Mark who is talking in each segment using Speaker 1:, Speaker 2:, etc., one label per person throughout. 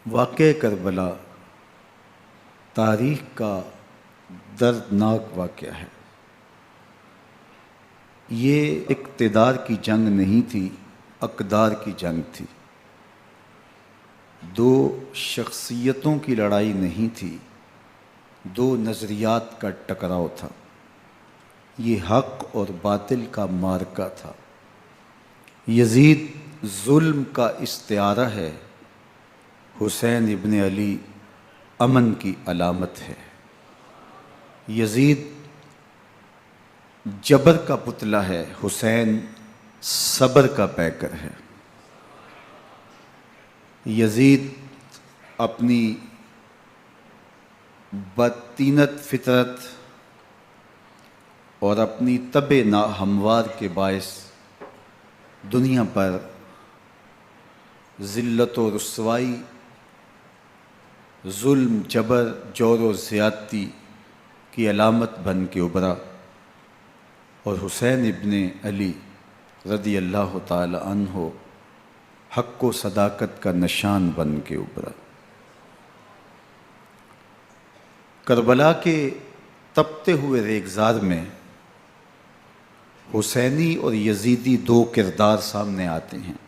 Speaker 1: واقعہ کربلا تاریخ کا دردناک واقعہ ہے۔ یہ اقتدار کی جنگ نہیں تھی، اقدار کی جنگ تھی۔ دو شخصیتوں کی لڑائی نہیں تھی، دو نظریات کا ٹکراؤ تھا۔ یہ حق اور باطل کا معرکہ تھا۔ یزید ظلم کا استعارہ ہے، حسین ابن علی امن کی علامت ہے۔ یزید جبر کا پتلا ہے، حسین صبر کا پیکر ہے۔ یزید اپنی بدطینت فطرت اور اپنی طبع ناہموار کے باعث دنیا پر ذلت و رسوائی، ظلم، جبر، جور و زیادتی کی علامت بن کے ابھرا، اور حسین ابن علی رضی اللہ تعالی عنہ حق و صداقت کا نشان بن کے ابھرا۔ کربلا کے تپتے ہوئے ریگزار میں حسینی اور یزیدی دو کردار سامنے آتے ہیں۔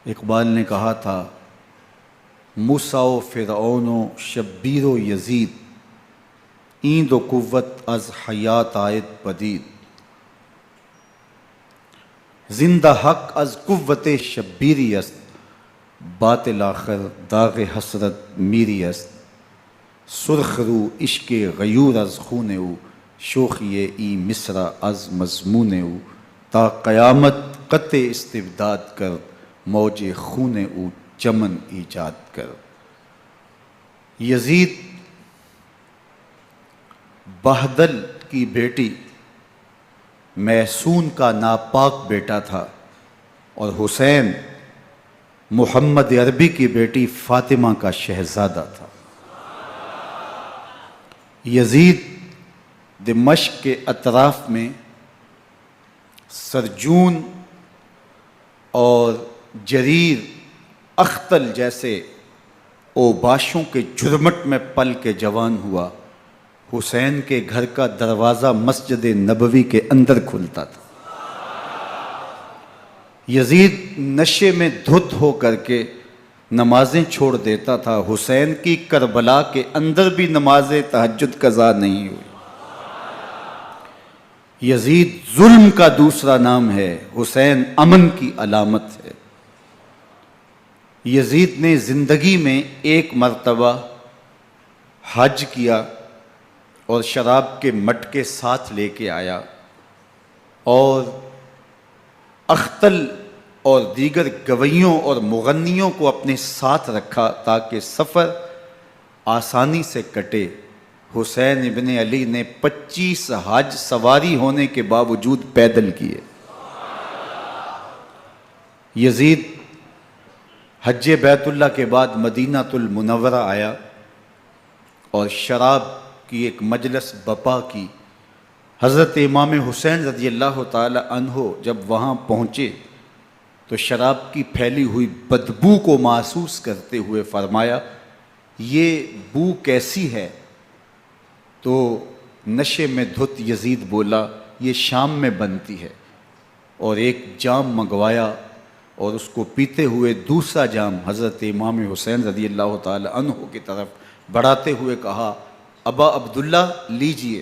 Speaker 1: اقبال نے کہا تھا، موسیٰ و فرعون و شبیر و یزید، ایند و قوت از حیات آید پدید، زندہ حق از قوت شبیری است، باطل آخر داغ حسرت میری است، سرخ رو عشق غیور از خون او، شوخی ای مصرع از مضمون او، تا قیامت قطع استبداد کر، موج خون او چمن ایجاد کر۔ یزید بہدل کی بیٹی محسون کا ناپاک بیٹا تھا، اور حسین محمد عربی کی بیٹی فاطمہ کا شہزادہ تھا۔ یزید دمشق کے اطراف میں سرجون اور جریر اختل جیسے اوباشوں کے جھرمٹ میں پل کے جوان ہوا۔ حسین کے گھر کا دروازہ مسجد نبوی کے اندر کھلتا تھا۔ یزید نشے میں دھت ہو کر کے نمازیں چھوڑ دیتا تھا۔ حسین کی کربلا کے اندر بھی نماز تہجد قضا نہیں ہوئی۔ یزید ظلم کا دوسرا نام ہے، حسین امن کی علامت ہے۔ یزید نے زندگی میں ایک مرتبہ حج کیا اور شراب کے مٹکے ساتھ لے کے آیا، اور اختل اور دیگر گویوں اور مغنیوں کو اپنے ساتھ رکھا تاکہ سفر آسانی سے کٹے۔ حسین ابن علی نے 25 حج سواری ہونے کے باوجود پیدل کیے۔ یزید حج بیت اللہ کے بعد مدینہ المنورہ آیا اور شراب کی ایک مجلس بپا کی۔ حضرت امام حسین رضی اللہ تعالی عنہ جب وہاں پہنچے تو شراب کی پھیلی ہوئی بدبو کو محسوس کرتے ہوئے فرمایا، یہ بو کیسی ہے؟ تو نشے میں دھت یزید بولا، یہ شام میں بنتی ہے، اور ایک جام منگوایا اور اس کو پیتے ہوئے دوسرا جام حضرت امام حسین رضی اللہ تعالی عنہ کی طرف بڑھاتے ہوئے کہا، ابا عبداللہ لیجئے۔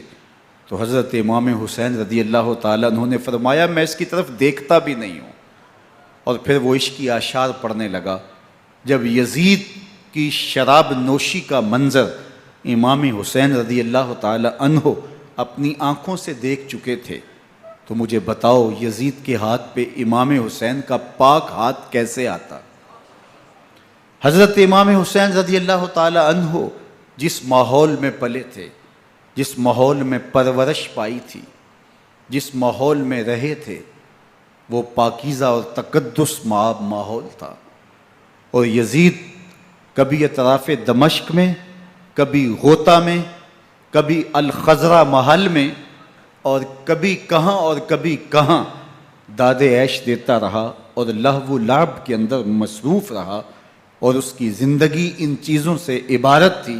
Speaker 1: تو حضرت امام حسین رضی اللہ تعالی عنہ نے فرمایا، میں اس کی طرف دیکھتا بھی نہیں ہوں، اور پھر وہ عشقی اشعار پڑھنے لگا۔ جب یزید کی شراب نوشی کا منظر امام حسین رضی اللہ تعالی عنہ اپنی آنکھوں سے دیکھ چکے تھے تو مجھے بتاؤ، یزید کے ہاتھ پہ امام حسین کا پاک ہاتھ کیسے آتا؟ حضرت امام حسین رضی اللہ تعالی عنہ جس ماحول میں پلے تھے، جس ماحول میں پرورش پائی تھی، جس ماحول میں رہے تھے، وہ پاکیزہ اور تقدس مآب ماحول تھا۔ اور یزید کبھی اطراف دمشق میں، کبھی غوطہ میں، کبھی الخضرہ محل میں، اور کبھی کہاں داد عیش دیتا رہا اور لہو و لعب کے اندر مصروف رہا۔ اور اس کی زندگی ان چیزوں سے عبارت تھی۔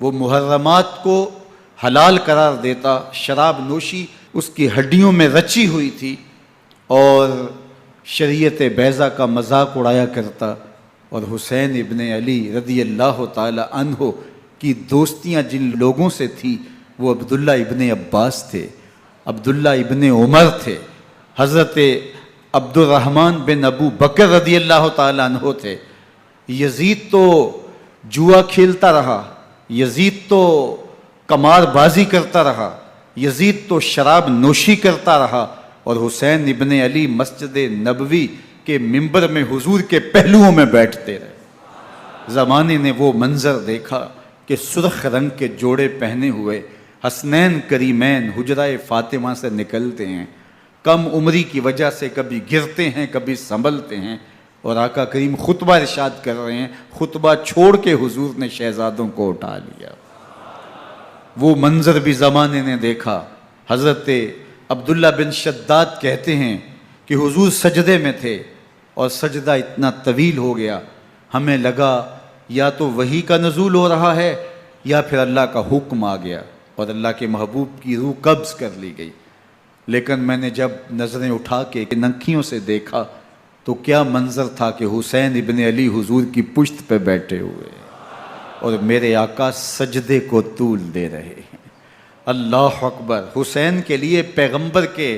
Speaker 1: وہ محرمات کو حلال قرار دیتا، شراب نوشی اس کی ہڈیوں میں رچی ہوئی تھی، اور شریعت بیضا کا مذاق اڑایا کرتا۔ اور حسین ابن علی رضی اللہ تعالی عنہ کی دوستیاں جن لوگوں سے تھی وہ عبداللہ ابن عباس تھے، عبداللہ ابن عمر تھے، حضرت عبد الرحمن بن ابو بکر رضی اللہ تعالی عنہ تھے۔ یزید تو جوا کھیلتا رہا، یزید تو قمار بازی کرتا رہا، یزید تو شراب نوشی کرتا رہا، اور حسین ابن علی مسجد نبوی کے ممبر میں حضور کے پہلوؤں میں بیٹھتے رہے۔ زمانے نے وہ منظر دیکھا کہ سرخ رنگ کے جوڑے پہنے ہوئے حسنین کریمین حجرہ فاطمہ سے نکلتے ہیں، کم عمری کی وجہ سے کبھی گرتے ہیں کبھی سنبھلتے ہیں، اور آقا کریم خطبہ ارشاد کر رہے ہیں، خطبہ چھوڑ کے حضور نے شہزادوں کو اٹھا لیا۔ وہ منظر بھی زمانے نے دیکھا۔ حضرت عبداللہ بن شداد کہتے ہیں کہ حضور سجدے میں تھے اور سجدہ اتنا طویل ہو گیا، ہمیں لگا یا تو وحی کا نزول ہو رہا ہے یا پھر اللہ کا حکم آ گیا اور اللہ کے محبوب کی روح قبض کر لی گئی۔ لیکن میں نے جب نظریں اٹھا کے ننکیوں سے دیکھا تو کیا منظر تھا کہ حسین ابن علی حضور کی پشت پہ بیٹھے ہوئے اور میرے آقا سجدے کو طول دے رہے ہیں۔ اللہ اکبر! حسین کے لیے پیغمبر کے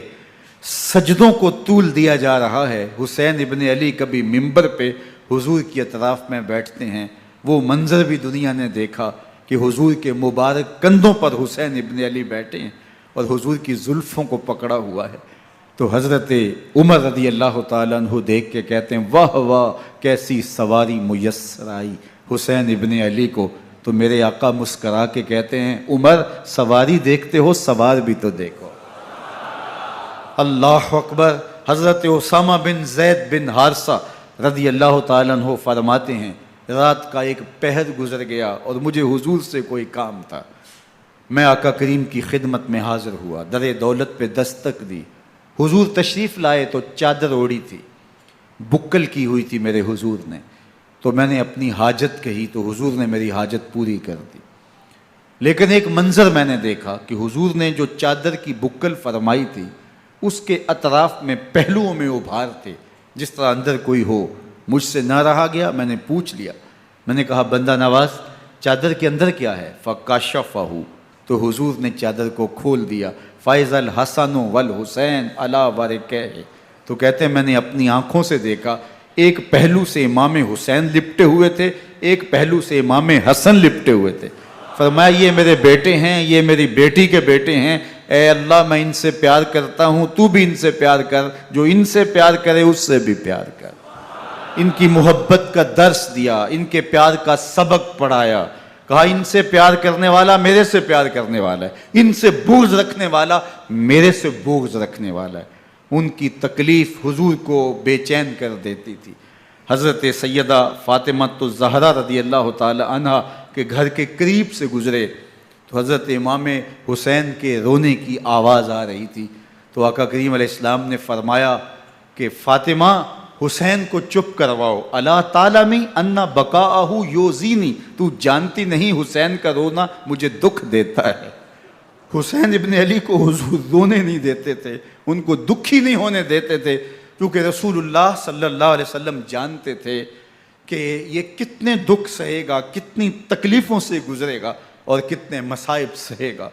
Speaker 1: سجدوں کو طول دیا جا رہا ہے۔ حسین ابن علی کبھی ممبر پہ حضور کی اطراف میں بیٹھتے ہیں، وہ منظر بھی دنیا نے دیکھا کہ حضور کے مبارک کندھوں پر حسین ابن علی بیٹھے ہیں اور حضور کی زلفوں کو پکڑا ہوا ہے۔ تو حضرت عمر رضی اللہ تعالیٰ عنہ دیکھ کے کہتے ہیں واہ واہ کیسی سواری میسر آئی حسین ابن علی کو۔ تو میرے آقا مسکرا کے کہتے ہیں عمر سواری دیکھتے ہو سوار بھی تو دیکھو۔ اللہ اکبر! حضرت اسامہ بن زید بن حارثہ رضی اللہ تعالیٰ عنہ فرماتے ہیں رات کا ایک پہر گزر گیا اور مجھے حضور سے کوئی کام تھا، میں آقا کریم کی خدمت میں حاضر ہوا، در دولت پہ دستک دی، حضور تشریف لائے تو چادر اوڑی تھی، بکل کی ہوئی تھی میرے حضور نے، تو میں نے اپنی حاجت کہی تو حضور نے میری حاجت پوری کر دی۔ لیکن ایک منظر میں نے دیکھا کہ حضور نے جو چادر کی بکل فرمائی تھی اس کے اطراف میں پہلوؤں میں ابھار تھے جس طرح اندر کوئی ہو۔ مجھ سے نہ رہا گیا، میں نے پوچھ لیا، میں نے کہا بندہ نواز چادر کے اندر کیا ہے؟ فکشفہ، تو حضور نے چادر کو کھول دیا، فائز الحسن والحسین علی ورکہ، تو کہتے ہیں میں نے اپنی آنکھوں سے دیکھا ایک پہلو سے امام حسین لپٹے ہوئے تھے، ایک پہلو سے امام حسن لپٹے ہوئے تھے۔ فرمایا یہ میرے بیٹے ہیں، یہ میری بیٹی کے بیٹے ہیں، اے اللہ میں ان سے پیار کرتا ہوں، تو بھی ان سے پیار کر، جو ان سے پیار کرے اس سے بھی پیار کر۔ ان کی محبت کا درس دیا، ان کے پیار کا سبق پڑھایا، کہا ان سے پیار کرنے والا میرے سے پیار کرنے والا ہے، ان سے بغض رکھنے والا میرے سے بغض رکھنے والا ہے۔ ان کی تکلیف حضور کو بے چین کر دیتی تھی۔ حضرت سیدہ فاطمہ الزہرا رضی اللہ تعالی عنہ کے گھر کے قریب سے گزرے تو حضرت امام حسین کے رونے کی آواز آ رہی تھی، تو آقا کریم علیہ السلام نے فرمایا کہ فاطمہ حسین کو چپ کرواؤ، اللہ تعالیٰ انا بقاءہ یوزینی، تو جانتی نہیں حسین کا رونا مجھے دکھ دیتا ہے۔ حسین ابن علی کو حضور رونے نہیں دیتے تھے، ان کو دکھی نہیں ہونے دیتے تھے، کیونکہ رسول اللہ صلی اللہ علیہ وسلم جانتے تھے کہ یہ کتنے دکھ سہے گا، کتنی تکلیفوں سے گزرے گا اور کتنے مصائب سہے گا۔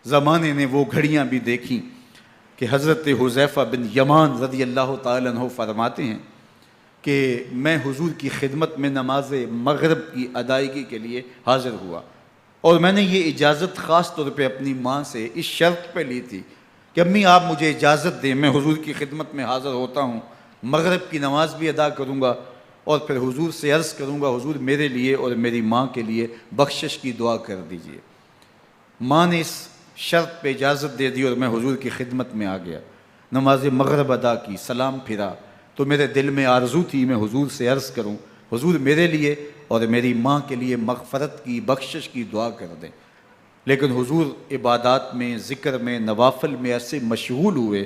Speaker 1: زمانے نے وہ گھڑیاں بھی دیکھیں کہ حضرت حذیفہ بن یمان رضی اللہ تعالیٰ عنہ فرماتے ہیں کہ میں حضور کی خدمت میں نماز مغرب کی ادائیگی کے لیے حاضر ہوا، اور میں نے یہ اجازت خاص طور پہ اپنی ماں سے اس شرط پہ لی تھی کہ امی آپ مجھے اجازت دیں، میں حضور کی خدمت میں حاضر ہوتا ہوں، مغرب کی نماز بھی ادا کروں گا اور پھر حضور سے عرض کروں گا حضور میرے لیے اور میری ماں کے لیے بخشش کی دعا کر دیجئے۔ ماں نے اس شرط پہ اجازت دے دی اور میں حضور کی خدمت میں آ گیا، نماز مغرب ادا کی، سلام پھرا تو میرے دل میں آرزو تھی میں حضور سے عرض کروں حضور میرے لیے اور میری ماں کے لیے مغفرت کی بخشش کی دعا کر دیں، لیکن حضور عبادات میں ذکر میں نوافل میں ایسے مشغول ہوئے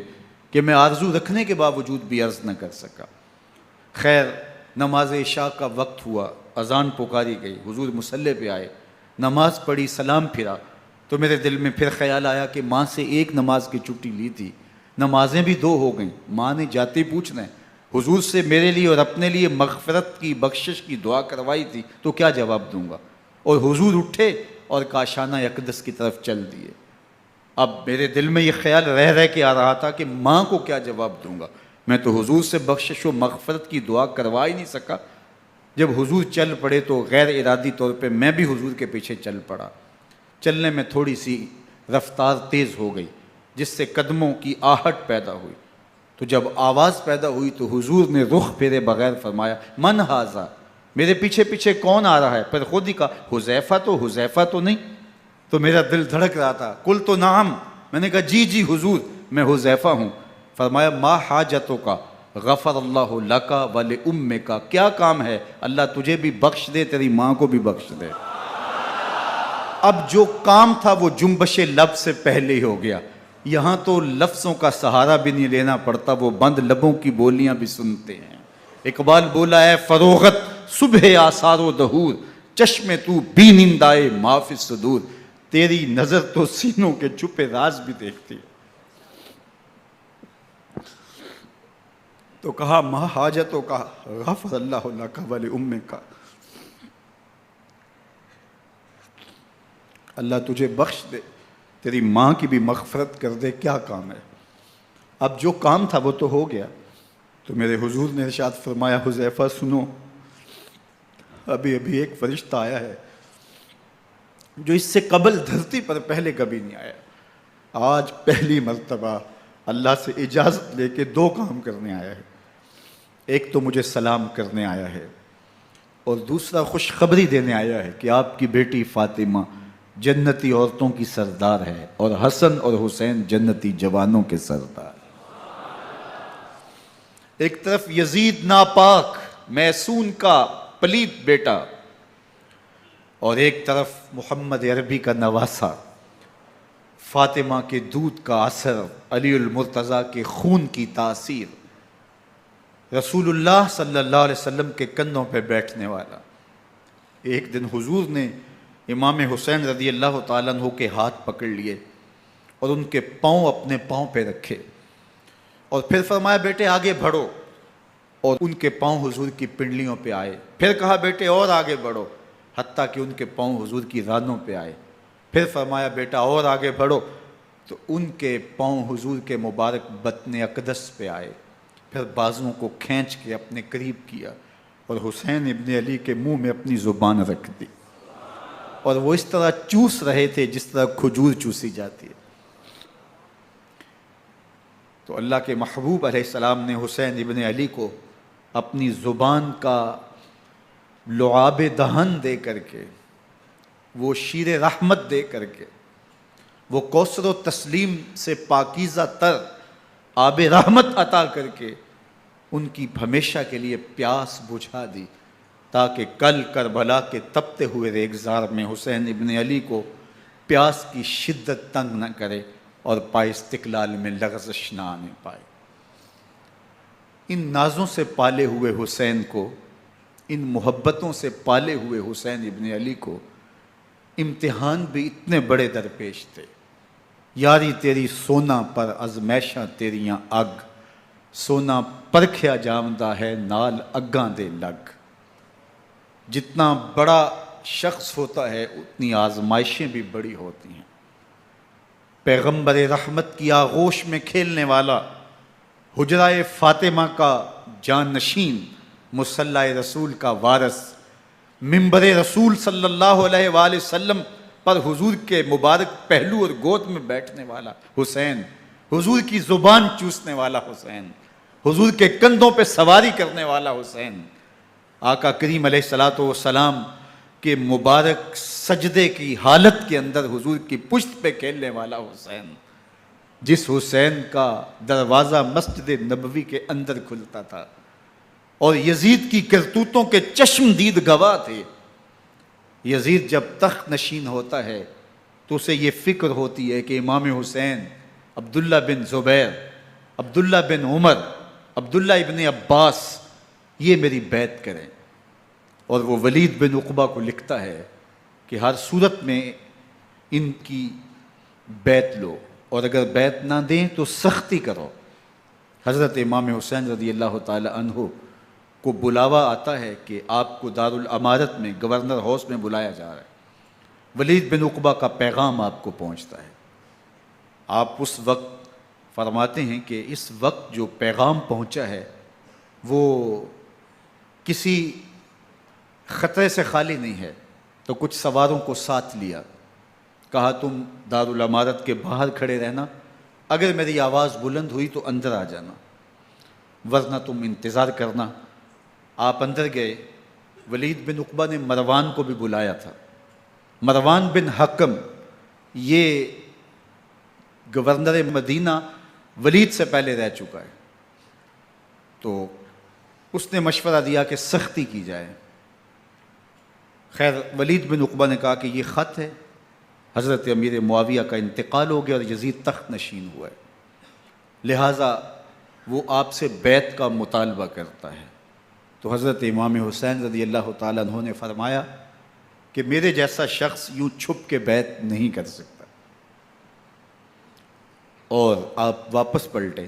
Speaker 1: کہ میں آرزو رکھنے کے باوجود بھی عرض نہ کر سکا۔ خیر نماز عشاء کا وقت ہوا، اذان پکاری گئی، حضور مصلی پہ آئے، نماز پڑھی، سلام پھرا، تو میرے دل میں پھر خیال آیا کہ ماں سے ایک نماز کی چھٹی لی تھی، نمازیں بھی 2 ہو گئیں، ماں نے جاتے ہی پوچھنا ہے، حضور سے میرے لیے اور اپنے لیے مغفرت کی، بخشش کی دعا کروائی تھی، تو کیا جواب دوں گا؟ اور حضور اٹھے اور کاشانہ اقدس کی طرف چل دیے۔ اب میرے دل میں یہ خیال رہ کے آ رہا تھا کہ ماں کو کیا جواب دوں گا؟ میں تو حضور سے بخشش و مغفرت کی دعا کروا ہی نہیں سکا۔ جب حضور چل پڑے تو غیر ارادی طور پہ میں بھی حضور کے پیچھے چل پڑا۔ چلنے میں تھوڑی سی رفتار تیز ہو گئی، جس سے قدموں کی آہٹ پیدا ہوئی۔ تو جب آواز پیدا ہوئی تو حضور نے رخ پھیرے بغیر فرمایا، من ھذا، میرے پیچھے پیچھے کون آ رہا ہے؟ پھر خود ہی کہا، حذیفہ تو نہیں؟ تو میرا دل دھڑک رہا تھا، قلت نعم، میں نے کہا جی حضور، میں حذیفہ ہوں۔ فرمایا، ما حاجتک، غفر اللہ لک ولامک، کیا کام ہے؟ اللہ تجھے بھی بخش دے، تیری ماں کو بھی بخش دے۔ اب جو کام تھا وہ جنبش لب سے پہلے ہی ہو گیا، یہاں تو لفظوں کا سہارا بھی نہیں لینا پڑتا، وہ بند لبوں کی بولیاں بھی سنتے ہیں۔ اقبال بولا ہے، فروغت صبح آثار و دہور، چشم تو بی نندائے ما فی الصدور، تیری نظر تو سینوں کے چھپے راز بھی دیکھتی ہے۔ تو کہا، ما حاجتوں کا، غفر اللہ لک ولامک، اللہ تجھے بخش دے، تیری ماں کی بھی مغفرت کر دے، کیا کام ہے؟ اب جو کام تھا وہ تو ہو گیا۔ تو میرے حضور نے ارشاد فرمایا، حذیفہ سنو، ابھی ایک فرشتہ آیا ہے جو اس سے قبل دھرتی پر پہلے کبھی نہیں آیا، آج پہلی مرتبہ اللہ سے اجازت لے کے 2 کام کرنے آیا ہے۔ ایک تو مجھے سلام کرنے آیا ہے، اور دوسرا خوشخبری دینے آیا ہے کہ آپ کی بیٹی فاطمہ جنتی عورتوں کی سردار ہے، اور حسن اور حسین جنتی جوانوں کے سردار۔ ایک طرف یزید ناپاک میسون کا پلیت بیٹا، اور ایک طرف محمد عربی کا نواسا، فاطمہ کے دودھ کا اثر، علی المرتضیٰ کے خون کی تاثیر، رسول اللہ صلی اللہ علیہ وسلم کے کندھوں پہ بیٹھنے والا۔ ایک دن حضور نے امام حسین رضی اللہ تعالیٰ عنہ کے ہاتھ پکڑ لیے اور ان کے پاؤں اپنے پاؤں پہ رکھے، اور پھر فرمایا، بیٹے آگے بڑھو، اور ان کے پاؤں حضور کی پنڈلیوں پہ آئے۔ پھر کہا، بیٹے اور آگے بڑھو، حتیٰ کہ ان کے پاؤں حضور کی رانوں پہ آئے۔ پھر فرمایا، بیٹا اور آگے بڑھو، تو ان کے پاؤں حضور کے مبارک بطن اقدس پہ آئے۔ پھر بازوؤں کو کھینچ کے اپنے قریب کیا، اور حسین ابن علی کے منہ میں اپنی زبان رکھ دی، اور وہ اس طرح چوس رہے تھے جس طرح کھجور چوسی جاتی ہے۔ تو اللہ کے محبوب علیہ السلام نے حسین ابن علی کو اپنی زبان کا لعاب دہن دے کر کے، وہ شیر رحمت دے کر کے، وہ کوثر و تسلیم سے پاکیزہ تر آب رحمت عطا کر کے ان کی ہمیشہ کے لیے پیاس بجھا دی، تاکہ کل کربلا کے تپتے ہوئے ریگزار میں حسین ابن علی کو پیاس کی شدت تنگ نہ کرے اور پائے استقلال میں لغزش نہ آنے پائے۔ ان نازوں سے پالے ہوئے حسین کو، ان محبتوں سے پالے ہوئے حسین ابن علی کو امتحان بھی اتنے بڑے درپیش تھے۔ یاری تیری سونا پر ازمیشاں تیریاں اگ، سونا پرکھیا جامدہ ہے نال اگاں دے لگ۔ جتنا بڑا شخص ہوتا ہے اتنی آزمائشیں بھی بڑی ہوتی ہیں۔ پیغمبر رحمت کی آغوش میں کھیلنے والا، حجرہ فاطمہ کا جانشین، مصلی رسول کا وارث، منبر رسول صلی اللہ علیہ وآلہ وسلم پر حضور کے مبارک پہلو اور گود میں بیٹھنے والا حسین، حضور کی زبان چوسنے والا حسین، حضور کے کندھوں پہ سواری کرنے والا حسین، آقا کریم علیہ الصلوۃ والسلام کے مبارک سجدے کی حالت کے اندر حضور کی پشت پہ کھیلنے والا حسین، جس حسین کا دروازہ مسجد نبوی کے اندر کھلتا تھا اور یزید کی کرتوتوں کے چشم دید گواہ تھے۔ یزید جب تخت نشین ہوتا ہے تو اسے یہ فکر ہوتی ہے کہ امام حسین، عبداللہ بن زبیر، عبداللہ بن عمر، عبداللہ ابن عباس یہ میری بیعت کریں. اور وہ ولید بن عقبہ کو لکھتا ہے کہ ہر صورت میں ان کی بیعت لو، اور اگر بیعت نہ دیں تو سختی کرو. حضرت امام حسین رضی اللہ تعالی عنہ کو بلاوا آتا ہے کہ آپ کو دارالامارت میں گورنر ہاؤس میں بلایا جا رہا ہے. ولید بن عقبہ کا پیغام آپ کو پہنچتا ہے. آپ اس وقت فرماتے ہیں کہ اس وقت جو پیغام پہنچا ہے وہ کسی خطرے سے خالی نہیں ہے. تو کچھ سواروں کو ساتھ لیا، کہا تم دارالامارت کے باہر کھڑے رہنا، اگر میری آواز بلند ہوئی تو اندر آ جانا، ورنہ تم انتظار کرنا. آپ اندر گئے. ولید بن عقبہ نے مروان کو بھی بلایا تھا. مروان بن حکم یہ گورنر مدینہ ولید سے پہلے رہ چکا ہے، تو اس نے مشورہ دیا کہ سختی کی جائے. خیر ولید بن عقبہ نے کہا کہ یہ خط ہے، حضرت امیر معاویہ کا انتقال ہو گیا اور یزید تخت نشین ہوا ہے، لہٰذا وہ آپ سے بیعت کا مطالبہ کرتا ہے. تو حضرت امام حسین رضی اللہ تعالیٰ عنہ نے فرمایا کہ میرے جیسا شخص یوں چھپ کے بیعت نہیں کر سکتا. اور آپ واپس پلٹے.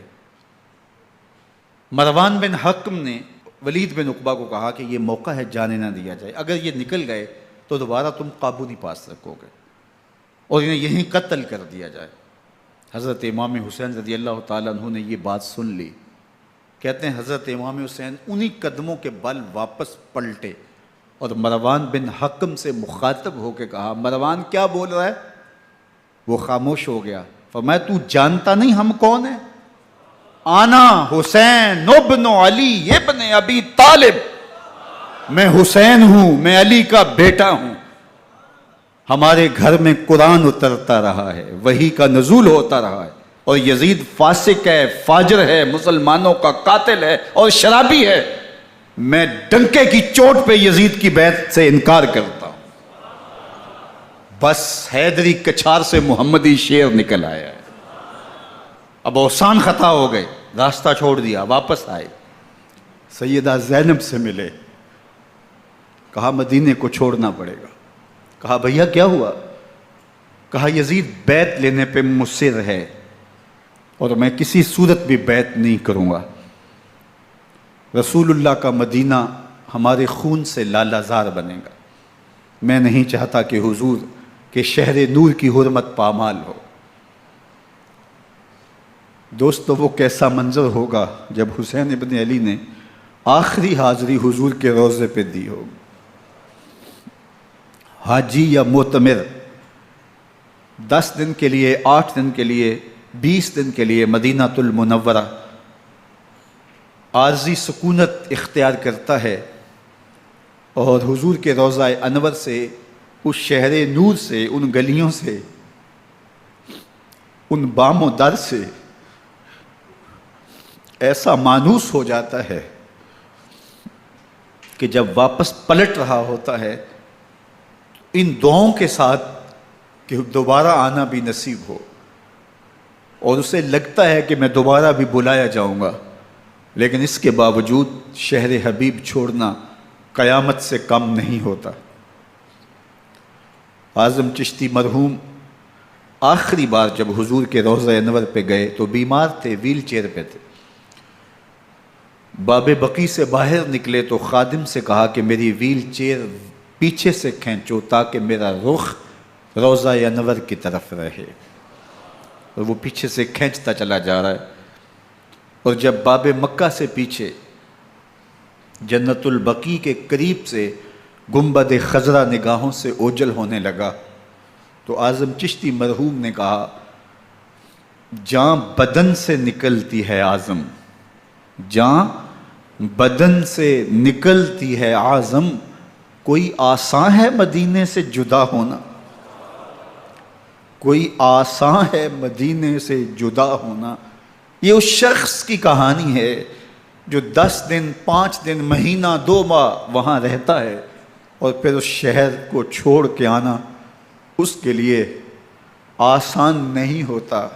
Speaker 1: مروان بن حکم نے ولید بن عقبہ کو کہا کہ یہ موقع ہے جانے نہ دیا جائے، اگر یہ نکل گئے تو دوبارہ تم قابو نہیں پا سکو گے، اور انہیں یہیں قتل کر دیا جائے. حضرت امام حسین رضی اللہ تعالیٰ عنہ نے یہ بات سن لی. کہتے ہیں حضرت امام حسین انہی قدموں کے بل واپس پلٹے اور مروان بن حکم سے مخاطب ہو کے کہا، مروان کیا بول رہا ہے؟ وہ خاموش ہو گیا. فرمایا تو جانتا نہیں ہم کون ہیں؟ آنا حسین ابن علی ابن ابی طالب، میں حسین ہوں، میں علی کا بیٹا ہوں. ہمارے گھر میں قرآن اترتا رہا ہے، وحی کا نزول ہوتا رہا ہے، اور یزید فاسق ہے، فاجر ہے، مسلمانوں کا قاتل ہے اور شرابی ہے. میں ڈنکے کی چوٹ پہ یزید کی بیعت سے انکار کرتا ہوں. بس حیدری کچھار سے محمدی شیر نکل آیا ہے. اب اوسان خطا ہو گئے، راستہ چھوڑ دیا، واپس آئے. سیدہ زینب سے ملے، کہا مدینے کو چھوڑنا پڑے گا. کہا بھیا کیا ہوا؟ کہا یزید بیعت لینے پہ مصر ہے اور میں کسی صورت بھی بیعت نہیں کروں گا. رسول اللہ کا مدینہ ہمارے خون سے لالہ زار بنے گا. میں نہیں چاہتا کہ حضور کے شہر نور کی حرمت پامال ہو. دوستو وہ کیسا منظر ہوگا جب حسین ابن علی نے آخری حاضری حضور کے روضے پہ دی ہوگی. حاجی یا معتمر 10 دن کے لیے، 8 دن کے لیے، 20 دن کے لیے مدینہ المنورہ عارضی سکونت اختیار کرتا ہے، اور حضور کے روضہ انور سے، اس شہر نور سے، ان گلیوں سے، ان بام و در سے ایسا مانوس ہو جاتا ہے کہ جب واپس پلٹ رہا ہوتا ہے ان دعاؤں کے ساتھ کہ دوبارہ آنا بھی نصیب ہو، اور اسے لگتا ہے کہ میں دوبارہ بھی بلایا جاؤں گا، لیکن اس کے باوجود شہر حبیب چھوڑنا قیامت سے کم نہیں ہوتا. اعظم چشتی مرحوم آخری بار جب حضور کے روضہ انور پہ گئے تو بیمار تھے، ویل چیئر پہ تھے. باب بقی سے باہر نکلے تو خادم سے کہا کہ میری ویل چیئر پیچھے سے کھینچو تاکہ میرا رخ روضہ انور کی طرف رہے. اور وہ پیچھے سے کھینچتا چلا جا رہا ہے. اور جب باب مکہ سے پیچھے جنت البقیع کے قریب سے گنبد خضرا نگاہوں سے اوجل ہونے لگا تو اعظم چشتی مرحوم نے کہا، جان بدن سے نکلتی ہے اعظم، جان بدن سے نکلتی ہے اعظم، کوئی آسان ہے مدینے سے جدا ہونا، کوئی آسان ہے مدینے سے جدا ہونا. یہ اس شخص کی کہانی ہے جو 10 دن، 5 دن، مہینہ، 2 ماہ وہاں رہتا ہے اور پھر اس شہر کو چھوڑ کے آنا اس کے لیے آسان نہیں ہوتا.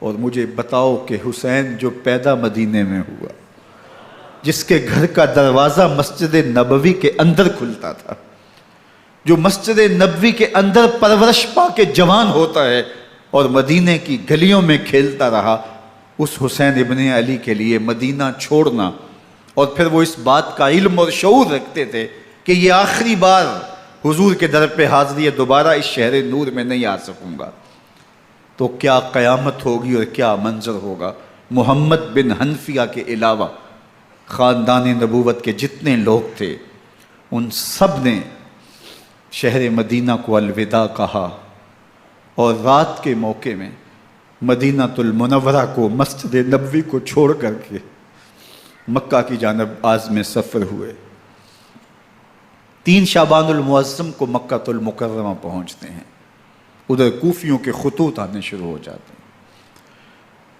Speaker 1: اور مجھے بتاؤ کہ حسین جو پیدا مدینے میں ہوا، جس کے گھر کا دروازہ مسجد نبوی کے اندر کھلتا تھا، جو مسجد نبوی کے اندر پرورش پا کے جوان ہوتا ہے اور مدینے کی گلیوں میں کھیلتا رہا، اس حسین ابن علی کے لیے مدینہ چھوڑنا، اور پھر وہ اس بات کا علم اور شعور رکھتے تھے کہ یہ آخری بار حضور کے در پہ حاضری ہے، دوبارہ اس شہر نور میں نہیں آ سکوں گا، تو کیا قیامت ہوگی اور کیا منظر ہوگا۔ محمد بن حنفیہ کے علاوہ خاندان نبوت کے جتنے لوگ تھے ان سب نے شہر مدینہ کو الوداع کہا، اور رات کے موقع میں مدینہ المنورہ کو، مسجد نبوی کو چھوڑ کر کے مکہ کی جانب عازم سفر ہوئے۔ 3 شعبان المعظم کو مکہ المکرمہ پہنچتے ہیں، ادھر کوفیوں کے خطوط آنے شروع ہو جاتے ہیں۔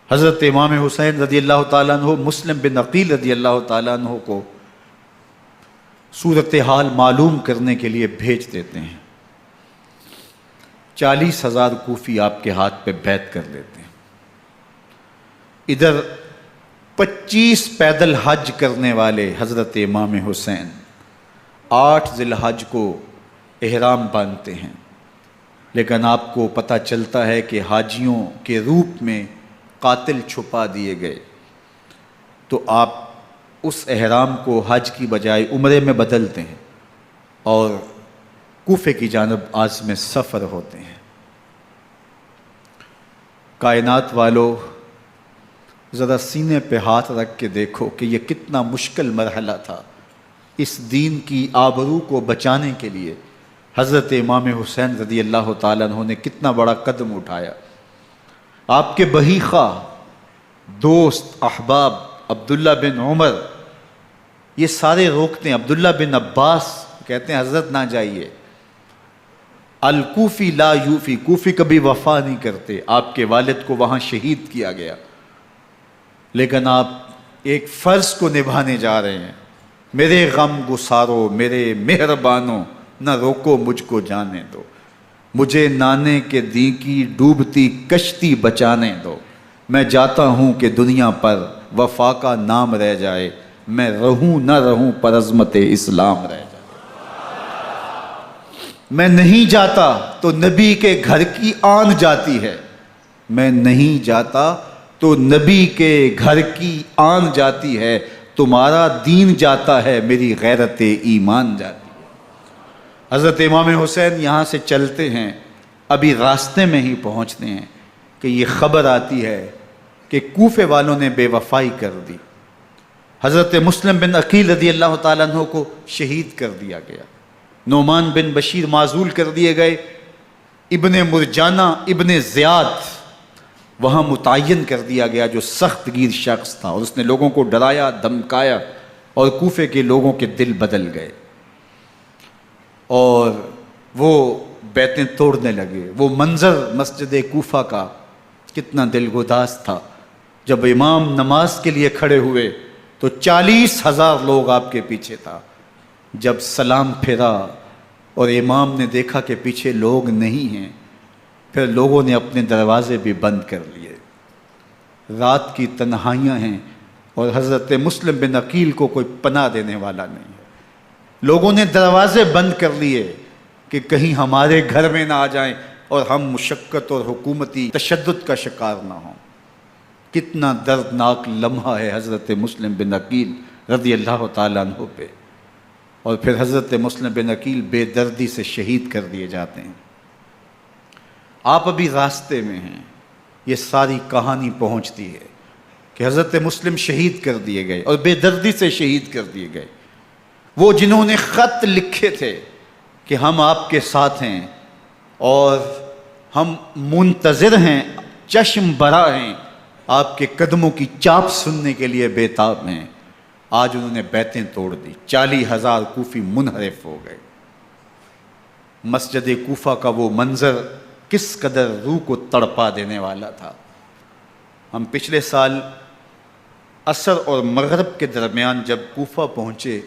Speaker 1: حضرت امام حسین رضی اللہ تعالیٰ عنہ مسلم بن عقیل رضی اللہ تعالیٰ عنہ کو صورتحال معلوم کرنے کے لیے بھیج دیتے ہیں۔ 40,000 کوفی آپ کے ہاتھ پہ بیعت کر لیتے ہیں۔ ادھر 25 پیدل حج کرنے والے حضرت امام حسین 8 ذی الحج کو احرام باندھتے ہیں، لیکن آپ کو پتہ چلتا ہے کہ حاجیوں کے روپ میں قاتل چھپا دیے گئے، تو آپ اس احرام کو حج کی بجائے عمرے میں بدلتے ہیں اور کوفے کی جانب عازم سفر ہوتے ہیں۔ کائنات والو، ذرا سینے پہ ہاتھ رکھ کے دیکھو کہ یہ کتنا مشکل مرحلہ تھا۔ اس دین کی آبرو کو بچانے کے لیے حضرت امام حسین رضی اللہ تعالیٰ عنہ نے کتنا بڑا قدم اٹھایا۔ آپ کے بہیخہ، دوست، احباب عبداللہ بن عمر یہ سارے روکتے ہیں۔ عبداللہ بن عباس کہتے ہیں حضرت نہ جائیے، الکوفی لا یوفی، کوفی کبھی وفا نہیں کرتے، آپ کے والد کو وہاں شہید کیا گیا، لیکن آپ ایک فرض کو نبھانے جا رہے ہیں۔ میرے غم گسارو، میرے مہربانوں، نہ روکو مجھ کو جانے دو، مجھے نانے کے دی کی ڈوبتی کشتی بچانے دو، میں جاتا ہوں کہ دنیا پر وفا کا نام رہ جائے، میں رہوں نہ رہوں پر عظمت اسلام رہ جائے۔ میں نہیں جاتا تو نبی کے گھر کی آن جاتی ہے، میں نہیں جاتا تو نبی کے گھر کی آن جاتی ہے، تمہارا دین جاتا ہے، میری غیرت ایمان جاتی ہے۔ حضرت امام حسین یہاں سے چلتے ہیں، ابھی راستے میں ہی پہنچتے ہیں کہ یہ خبر آتی ہے کہ کوفے والوں نے بے وفائی کر دی، حضرت مسلم بن عقیل رضی اللہ تعالیٰ عنہ کو شہید کر دیا گیا، نعمان بن بشیر معزول کر دیے گئے، ابن مرجانہ ابن زیاد وہاں متعین کر دیا گیا جو سخت گیر شخص تھا، اور اس نے لوگوں کو ڈرایا، دھمکایا، اور کوفے کے لوگوں کے دل بدل گئے اور وہ بیتیں توڑنے لگے۔ وہ منظر مسجد کوفہ کا کتنا دلگداز تھا، جب امام نماز کے لیے کھڑے ہوئے تو 40,000 لوگ آپ کے پیچھے تھا۔ جب سلام پھیرا اور امام نے دیکھا کہ پیچھے لوگ نہیں ہیں، پھر لوگوں نے اپنے دروازے بھی بند کر لیے۔ رات کی تنہائیاں ہیں اور حضرت مسلم بن عقیل کو کوئی پناہ دینے والا نہیں ہے۔ لوگوں نے دروازے بند کر لیے کہ کہیں ہمارے گھر میں نہ آ جائیں اور ہم مشقت اور حکومتی تشدد کا شکار نہ ہوں۔ کتنا دردناک لمحہ ہے حضرت مسلم بن عقیل رضی اللہ تعالیٰ عنہ پہ، اور پھر حضرت مسلم بن عقیل بے دردی سے شہید کر دیے جاتے ہیں۔ آپ ابھی راستے میں ہیں، یہ ساری کہانی پہنچتی ہے کہ حضرت مسلم شہید کر دیے گئے اور بے دردی سے شہید کر دیے گئے۔ وہ جنہوں نے خط لکھے تھے کہ ہم آپ کے ساتھ ہیں اور ہم منتظر ہیں، چشم برا ہیں، آپ کے قدموں کی چاپ سننے کے لیے بےتاب ہیں، آج انہوں نے بیتیں توڑ دی۔ 40,000 کوفی منحرف ہو گئے۔ مسجد کوفہ کا وہ منظر کس قدر روح کو تڑپا دینے والا تھا۔ ہم پچھلے سال عصر اور مغرب کے درمیان جب کوفہ پہنچے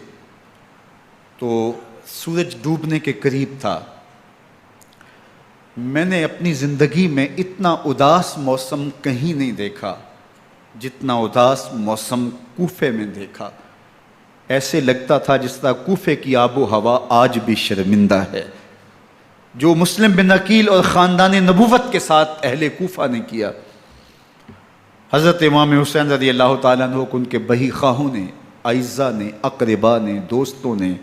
Speaker 1: تو سورج ڈوبنے کے قریب تھا۔ میں نے اپنی زندگی میں اتنا اداس موسم کہیں نہیں دیکھا جتنا اداس موسم کوفے میں دیکھا۔ ایسے لگتا تھا جس طرح کوفے کی آب و ہوا آج بھی شرمندہ ہے۔ جو مسلم بن عقیل اور خاندان نبوت کے ساتھ اہل کوفہ نے کیا، حضرت امام حسین رضی اللہ تعالیٰ عنہ کو ان کے بہی خواہوں نے، اعزاء نے، اقربا نے، دوستوں نے،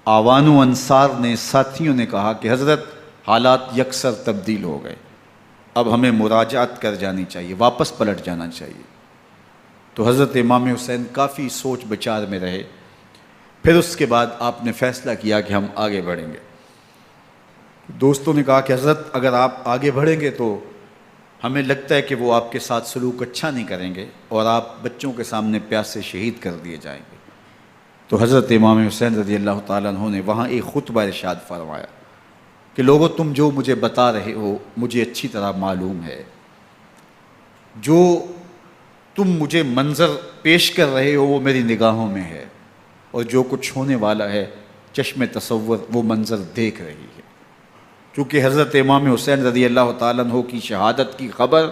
Speaker 1: آوان و انصار نے، ساتھیوں نے کہا کہ حضرت حالات یکسر تبدیل ہو گئے، اب ہمیں مراجعت کر جانی چاہیے، واپس پلٹ جانا چاہیے۔ تو حضرت امام حسین کافی سوچ بچار میں رہے، پھر اس کے بعد آپ نے فیصلہ کیا کہ ہم آگے بڑھیں گے۔ دوستوں نے کہا کہ حضرت اگر آپ آگے بڑھیں گے تو ہمیں لگتا ہے کہ وہ آپ کے ساتھ سلوک اچھا نہیں کریں گے اور آپ بچوں کے سامنے پیاسے شہید کر دیے جائیں گے۔ تو حضرت امام حسین رضی اللہ تعالیٰ عنہ نے وہاں ایک خطبہ ارشاد فرمایا کہ لوگوں تم جو مجھے بتا رہے ہو مجھے اچھی طرح معلوم ہے، جو تم مجھے منظر پیش کر رہے ہو وہ میری نگاہوں میں ہے، اور جو کچھ ہونے والا ہے چشم تصور وہ منظر دیکھ رہی ہے۔ چونکہ حضرت امام حسین رضی اللہ تعالیٰ عنہ کی شہادت کی خبر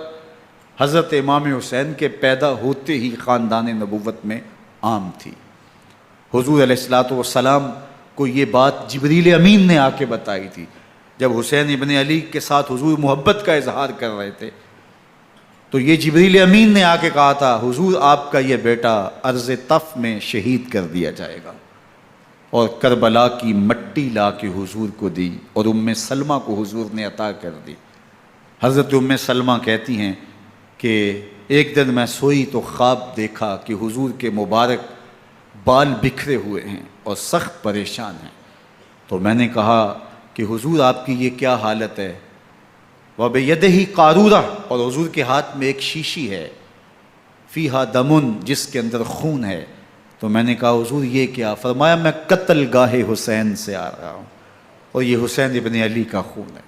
Speaker 1: حضرت امام حسین کے پیدا ہوتے ہی خاندان نبوت میں عام تھی۔ حضور علیہ الصلوۃ والسلام کو یہ بات جبریل امین نے آ کے بتائی تھی جب حسین ابن علی کے ساتھ حضور محبت کا اظہار کر رہے تھے، تو یہ جبریل امین نے آ کے کہا تھا حضور آپ کا یہ بیٹا عرض طف میں شہید کر دیا جائے گا، اور کربلا کی مٹی لا کے حضور کو دی اور ام سلمہ کو حضور نے عطا کر دی۔ حضرت ام سلمہ کہتی ہیں کہ ایک دن میں سوئی تو خواب دیکھا کہ حضور کے مبارک بال بکھرے ہوئے ہیں اور سخت پریشان ہیں، تو میں نے کہا کہ حضور آپ کی یہ کیا حالت ہے؟ وَبِيَدِهِ قَارُورَةٌ، اور حضور کے ہاتھ میں ایک شیشی ہے، فیہا دمن، جس کے اندر خون ہے۔ تو میں نے کہا حضور یہ کیا؟ فرمایا میں قتل گاہ حسین سے آ رہا ہوں اور یہ حسین ابن علی کا خون ہے۔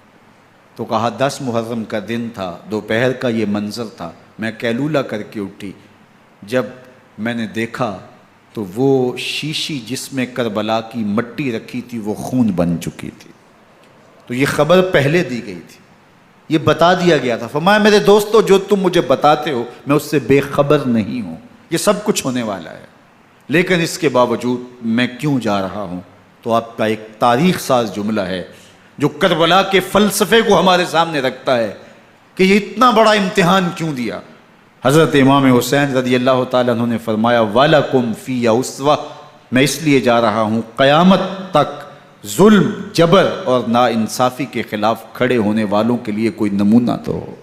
Speaker 1: تو کہا 10 محرم کا دن تھا، دوپہر کا یہ منظر تھا، میں کیلولہ کر کے اٹھی، جب میں نے دیکھا تو وہ شیشی جس میں کربلا کی مٹی رکھی تھی وہ خون بن چکی تھی۔ تو یہ خبر پہلے دی گئی تھی، یہ بتا دیا گیا تھا۔ فرمایا میرے دوستو جو تم مجھے بتاتے ہو میں اس سے بے خبر نہیں ہوں، یہ سب کچھ ہونے والا ہے، لیکن اس کے باوجود میں کیوں جا رہا ہوں؟ تو آپ کا ایک تاریخ ساز جملہ ہے جو کربلا کے فلسفے کو ہمارے سامنے رکھتا ہے کہ یہ اتنا بڑا امتحان کیوں دیا۔ حضرت امام حسین رضی اللہ تعالیٰ عنہ نے فرمایا وَلَكُمْ فِيَّ أُسْوَةٌ، میں اس لیے جا رہا ہوں قیامت تک ظلم، جبر اور ناانصافی کے خلاف کھڑے ہونے والوں کے لیے کوئی نمونہ تو ہو۔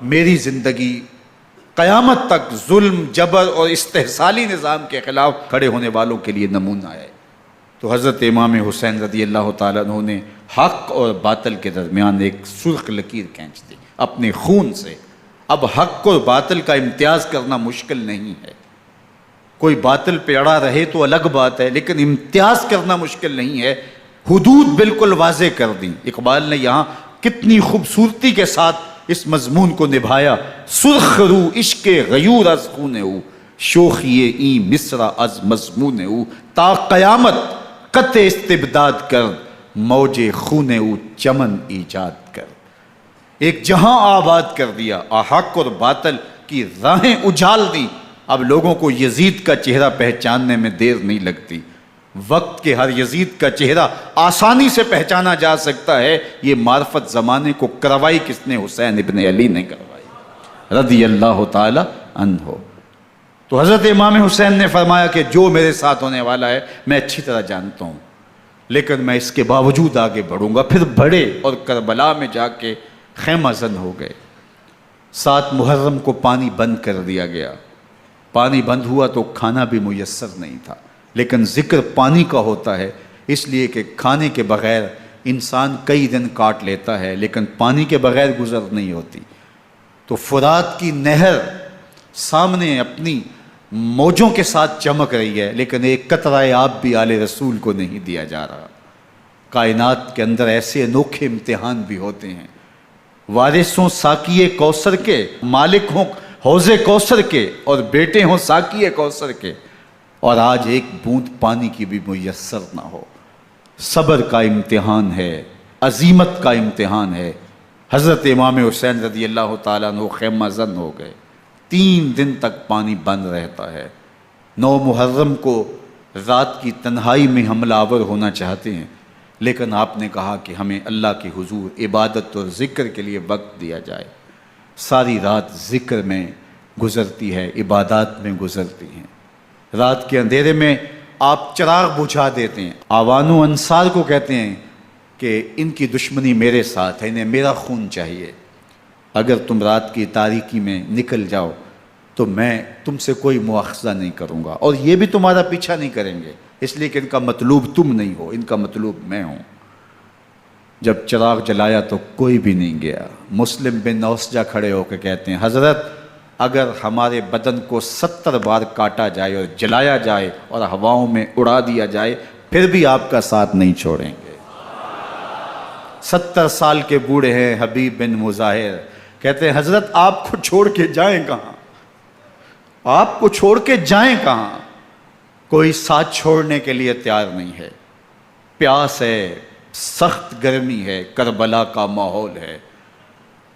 Speaker 1: میری زندگی قیامت تک ظلم، جبر اور استحصالی نظام کے خلاف کھڑے ہونے والوں کے لیے نمونہ ہے۔ تو حضرت امام حسین رضی اللہ تعالیٰ عنہ نے حق اور باطل کے درمیان ایک سرخ لکیر کھینچ دی اپنے خون سے۔ اب حق اور باطل کا امتیاز کرنا مشکل نہیں ہے، کوئی باطل پہ اڑا رہے تو الگ بات ہے، لیکن امتیاز کرنا مشکل نہیں ہے۔ حدود بالکل واضح کر دیں۔ اقبال نے یہاں کتنی خوبصورتی کے ساتھ اس مضمون کو نبھایا۔ سرخ رو عشق غیور از خون او، شوخی این مصرع از مضمون او، تا قیامت قطع استبداد کر، موج خون او چمن ایجاد کر۔ ایک جہاں آباد کر دیا، حق اور باطل کی راہیں اجال دی۔ اب لوگوں کو یزید کا چہرہ پہچاننے میں دیر نہیں لگتی، وقت کے ہر یزید کا چہرہ آسانی سے پہچانا جا سکتا ہے۔ یہ معرفت زمانے کو کروائی کس نے؟ حسین ابن علی نے کروائی رضی اللہ تعالی عنہ۔ تو حضرت امام حسین نے فرمایا کہ جو میرے ساتھ ہونے والا ہے میں اچھی طرح جانتا ہوں، لیکن میں اس کے باوجود آگے بڑھوں گا۔ پھر بڑھے اور کربلا میں جا کے خیمہ زن ہو گئے۔ 7 محرم کو پانی بند کر دیا گیا۔ پانی بند ہوا تو کھانا بھی میسر نہیں تھا، لیکن ذکر پانی کا ہوتا ہے اس لیے کہ کھانے کے بغیر انسان کئی دن کاٹ لیتا ہے، لیکن پانی کے بغیر گزر نہیں ہوتی۔ تو فرات کی نہر سامنے اپنی موجوں کے ساتھ چمک رہی ہے، لیکن ایک قطرہ آب بھی آل رسول کو نہیں دیا جا رہا۔ کائنات کے اندر ایسے انوکھے امتحان بھی ہوتے ہیں۔ وارث ہوں ساقی کوثر کے، مالک ہوں حوض کوثر کے، اور بیٹے ہوں ساقی کوثر کے، اور آج ایک بوند پانی کی بھی میسر نہ ہو۔ صبر کا امتحان ہے، عزیمت کا امتحان ہے۔ حضرت امام حسین رضی اللہ تعالیٰ عنہ خیمہ زن ہو گئے۔ 3 دن تک پانی بند رہتا ہے۔ 9 محرم کو رات کی تنہائی میں حملہ آور ہونا چاہتے ہیں، لیکن آپ نے کہا کہ ہمیں اللہ کے حضور عبادت اور ذکر کے لیے وقت دیا جائے۔ ساری رات ذکر میں گزرتی ہے، عبادات میں گزرتی ہیں۔ رات کے اندھیرے میں آپ چراغ بجھا دیتے ہیں۔ آوان و انصار کو کہتے ہیں کہ ان کی دشمنی میرے ساتھ ہے، انہیں میرا خون چاہیے، اگر تم رات کی تاریکی میں نکل جاؤ تو میں تم سے کوئی مواخذہ نہیں کروں گا، اور یہ بھی تمہارا پیچھا نہیں کریں گے، اس لیے کہ ان کا مطلوب تم نہیں ہو، ان کا مطلوب میں ہوں۔ جب چراغ جلایا تو کوئی بھی نہیں گیا۔ مسلم بن نوسجہ کھڑے ہو کے کہتے ہیں، حضرت اگر ہمارے بدن کو 70 بار کاٹا جائے اور جلایا جائے اور ہواؤں میں اڑا دیا جائے پھر بھی آپ کا ساتھ نہیں چھوڑیں گے۔ 70 سال کے بوڑھے ہیں حبیب بن مظاہر، کہتے ہیں حضرت آپ کو چھوڑ کے جائیں کہاں، آپ کو چھوڑ کے جائیں کہاں، کوئی ساتھ چھوڑنے کے لیے تیار نہیں ہے۔ پیاس ہے، سخت گرمی ہے، کربلا کا ماحول ہے،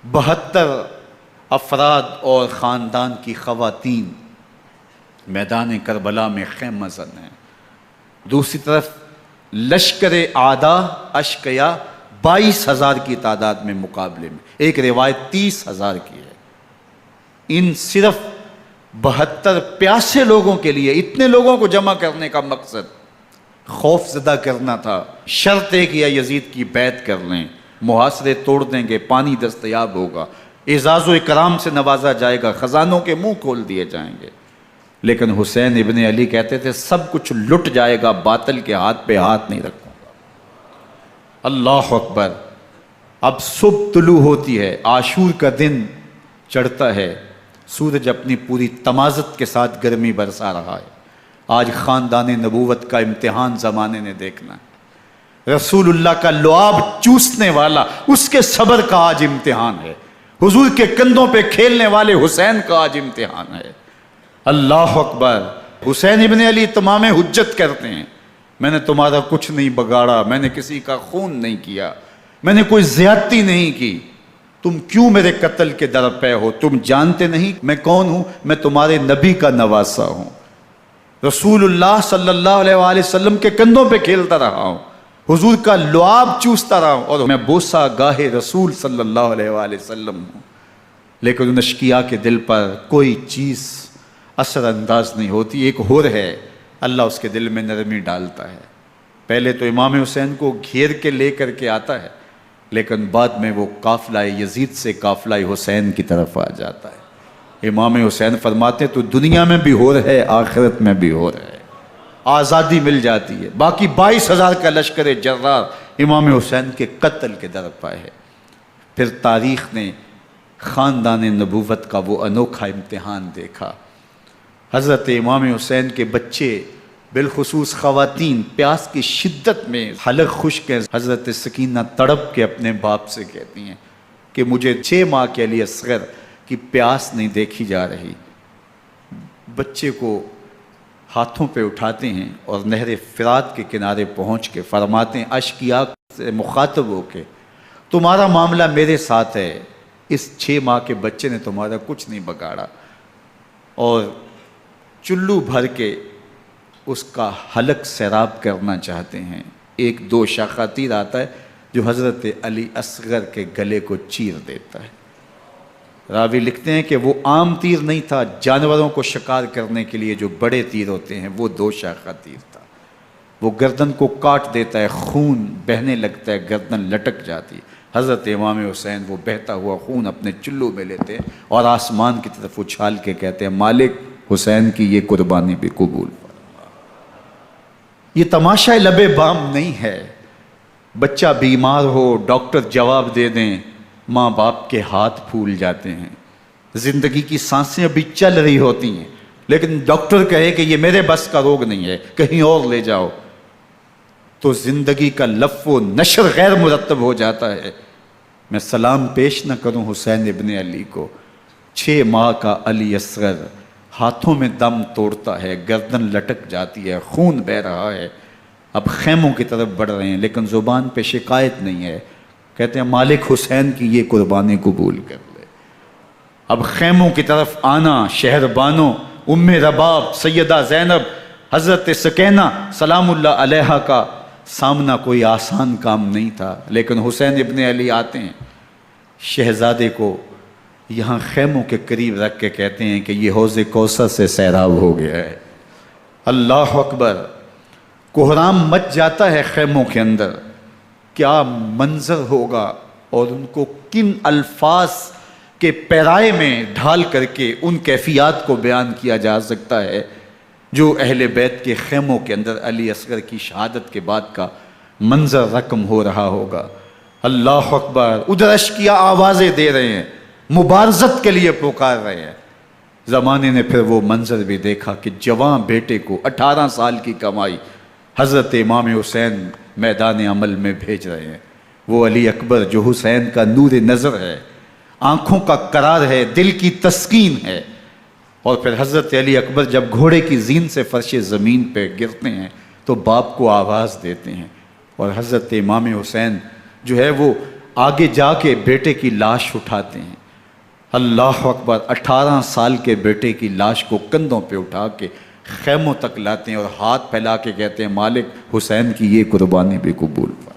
Speaker 1: 72 افراد اور خاندان کی خواتین میدان کربلا میں خیمہ زن ہیں۔ دوسری طرف لشکر اعداء اشقیا 22,000 کی تعداد میں مقابلے میں، ایک روایت 30,000 کی ہے۔ ان صرف 72 پیاسے لوگوں کے لیے اتنے لوگوں کو جمع کرنے کا مقصد خوف زدہ کرنا تھا۔ شرط ہے کہ یا یزید کی بیعت کر لیں، محاصرے توڑ دیں گے، پانی دستیاب ہوگا، اعزاز و اکرام سے نوازا جائے گا، خزانوں کے منہ کھول دیے جائیں گے۔ لیکن حسین ابن علی کہتے تھے سب کچھ لٹ جائے گا، باطل کے ہاتھ پہ ہاتھ نہیں رکھوں گا۔ اللہ اکبر۔ اب صبح طلوع ہوتی ہے، عاشور کا دن چڑھتا ہے، سورج اپنی پوری تمازت کے ساتھ گرمی برسا رہا ہے۔ آج خاندان نبوت کا امتحان زمانے نے دیکھنا ہے۔ رسول اللہ کا لعاب چوسنے والا اس کے صبر کا آج امتحان ہے۔ حضور کے کندھوں پہ کھیلنے والے حسین کا آج امتحان ہے۔ اللہ اکبر۔ حسین ابن علی تمام حجت کرتے ہیں، میں نے تمہارا کچھ نہیں بگاڑا، میں نے کسی کا خون نہیں کیا، میں نے کوئی زیادتی نہیں کی، تم کیوں میرے قتل کے در پہ ہو؟ تم جانتے نہیں میں کون ہوں؟ میں تمہارے نبی کا نواسا ہوں، رسول اللہ صلی اللہ علیہ وآلہ وسلم کے کندھوں پہ کھیلتا رہا ہوں، حضور کا لعاب چوستا رہا ہوں، اور میں بوسہ گاہ رسول صلی اللہ علیہ وآلہ وسلم ہوں۔ لیکن ان اشقیاء کے دل پر کوئی چیز اثر انداز نہیں ہوتی۔ ایک ہور ہے، اللہ اس کے دل میں نرمی ڈالتا ہے۔ پہلے تو امام حسین کو گھیر کے لے کر کے آتا ہے، لیکن بعد میں وہ قافلہ یزید سے قافلہ حسین کی طرف آ جاتا ہے۔ امام حسین فرماتے ہیں تو دنیا میں بھی ہور ہے، آخرت میں بھی ہور ہے، آزادی مل جاتی ہے۔ باقی 22,000 کا لشکر جرار امام حسین کے قتل کے در پہ ہے۔ پھر تاریخ نے خاندان نبوت کا وہ انوکھا امتحان دیکھا۔ حضرت امام حسین کے بچے بالخصوص خواتین پیاس کی شدت میں حلق خشک ہیں۔ حضرت سکینہ تڑپ کے اپنے باپ سے کہتی ہیں کہ مجھے 6 ماہ کے علی اصغر کی پیاس نہیں دیکھی جا رہی۔ بچے کو ہاتھوں پہ اٹھاتے ہیں اور نہر فرات کے کنارے پہنچ کے فرماتے ہیں اشقیاء سے مخاطب ہو کے تمہارا معاملہ میرے ساتھ ہے، اس 6 ماہ کے بچے نے تمہارا کچھ نہیں بگاڑا، اور چلو بھر کے اس کا حلق سیراب کرنا چاہتے ہیں۔ ایک 2 شاخہ تیر آتا ہے جو حضرت علی اصغر کے گلے کو چیر دیتا ہے۔ راوی لکھتے ہیں کہ وہ عام تیر نہیں تھا، جانوروں کو شکار کرنے کے لیے جو بڑے تیر ہوتے ہیں وہ 2 شاخہ تیر تھا۔ وہ گردن کو کاٹ دیتا ہے، خون بہنے لگتا ہے، گردن لٹک جاتی۔ حضرت امام حسین وہ بہتا ہوا خون اپنے چلو میں لیتے ہیں اور آسمان کی طرف اچھال کے کہتے ہیں مالک حسین کی یہ قربانی بھی قبول فرما۔ یہ تماشا لب بام نہیں ہے، بچہ بیمار ہو ڈاکٹر جواب دے دیں، ماں باپ کے ہاتھ پھول جاتے ہیں، زندگی کی سانسیں ابھی چل رہی ہوتی ہیں، لیکن ڈاکٹر کہے کہ یہ میرے بس کا روگ نہیں ہے، کہیں اور لے جاؤ، تو زندگی کا لف و نشر غیر مرتب ہو جاتا ہے۔ میں سلام پیش نہ کروں حسین ابن علی کو، 6 ماہ کا علی اصغر ہاتھوں میں دم توڑتا ہے، گردن لٹک جاتی ہے، خون بہہ رہا ہے، اب خیموں کی طرف بڑھ رہے ہیں، لیکن زبان پہ شکایت نہیں ہے، کہتے ہیں مالک حسین کی یہ قربانی قبول کر لے۔ اب خیموں کی طرف آنا، شہر بانوں ام رباب سیدہ زینب حضرت سکینہ سلام اللہ علیہا کا سامنا کوئی آسان کام نہیں تھا، لیکن حسین ابن علی آتے ہیں، شہزادے کو یہاں خیموں کے قریب رکھ کے کہتے ہیں کہ یہ حوض کوثر سے سیراب ہو گیا ہے۔ اللہ اکبر، کوہرام مچ جاتا ہے خیموں کے اندر، کیا منظر ہوگا اور ان کو کن الفاظ کے پیرائے میں ڈھال کر کے ان کیفیات کو بیان کیا جا سکتا ہے جو اہل بیت کے خیموں کے اندر علی اصغر کی شہادت کے بعد کا منظر رقم ہو رہا ہوگا۔ اللہ اکبر، ادھر اشکیا آوازیں دے رہے ہیں، مبارزت کے لیے پکار رہے ہیں۔ زمانے نے پھر وہ منظر بھی دیکھا کہ جوان بیٹے کو 18 سال کی کمائی حضرت امام حسین میدان عمل میں بھیج رہے ہیں۔ وہ علی اکبر جو حسین کا نور نظر ہے، آنکھوں کا قرار ہے، دل کی تسکین ہے۔ اور پھر حضرت علی اکبر جب گھوڑے کی زین سے فرش زمین پہ گرتے ہیں تو باپ کو آواز دیتے ہیں، اور حضرت امام حسین جو ہے وہ آگے جا کے بیٹے کی لاش اٹھاتے ہیں۔ اللہ اکبر، 18 سال کے بیٹے کی لاش کو کندھوں پہ اٹھا کے خیموں تک لاتے ہیں اور ہاتھ پھیلا کے کہتے ہیں مالک حسین کی یہ قربانی بھی قبول فرما۔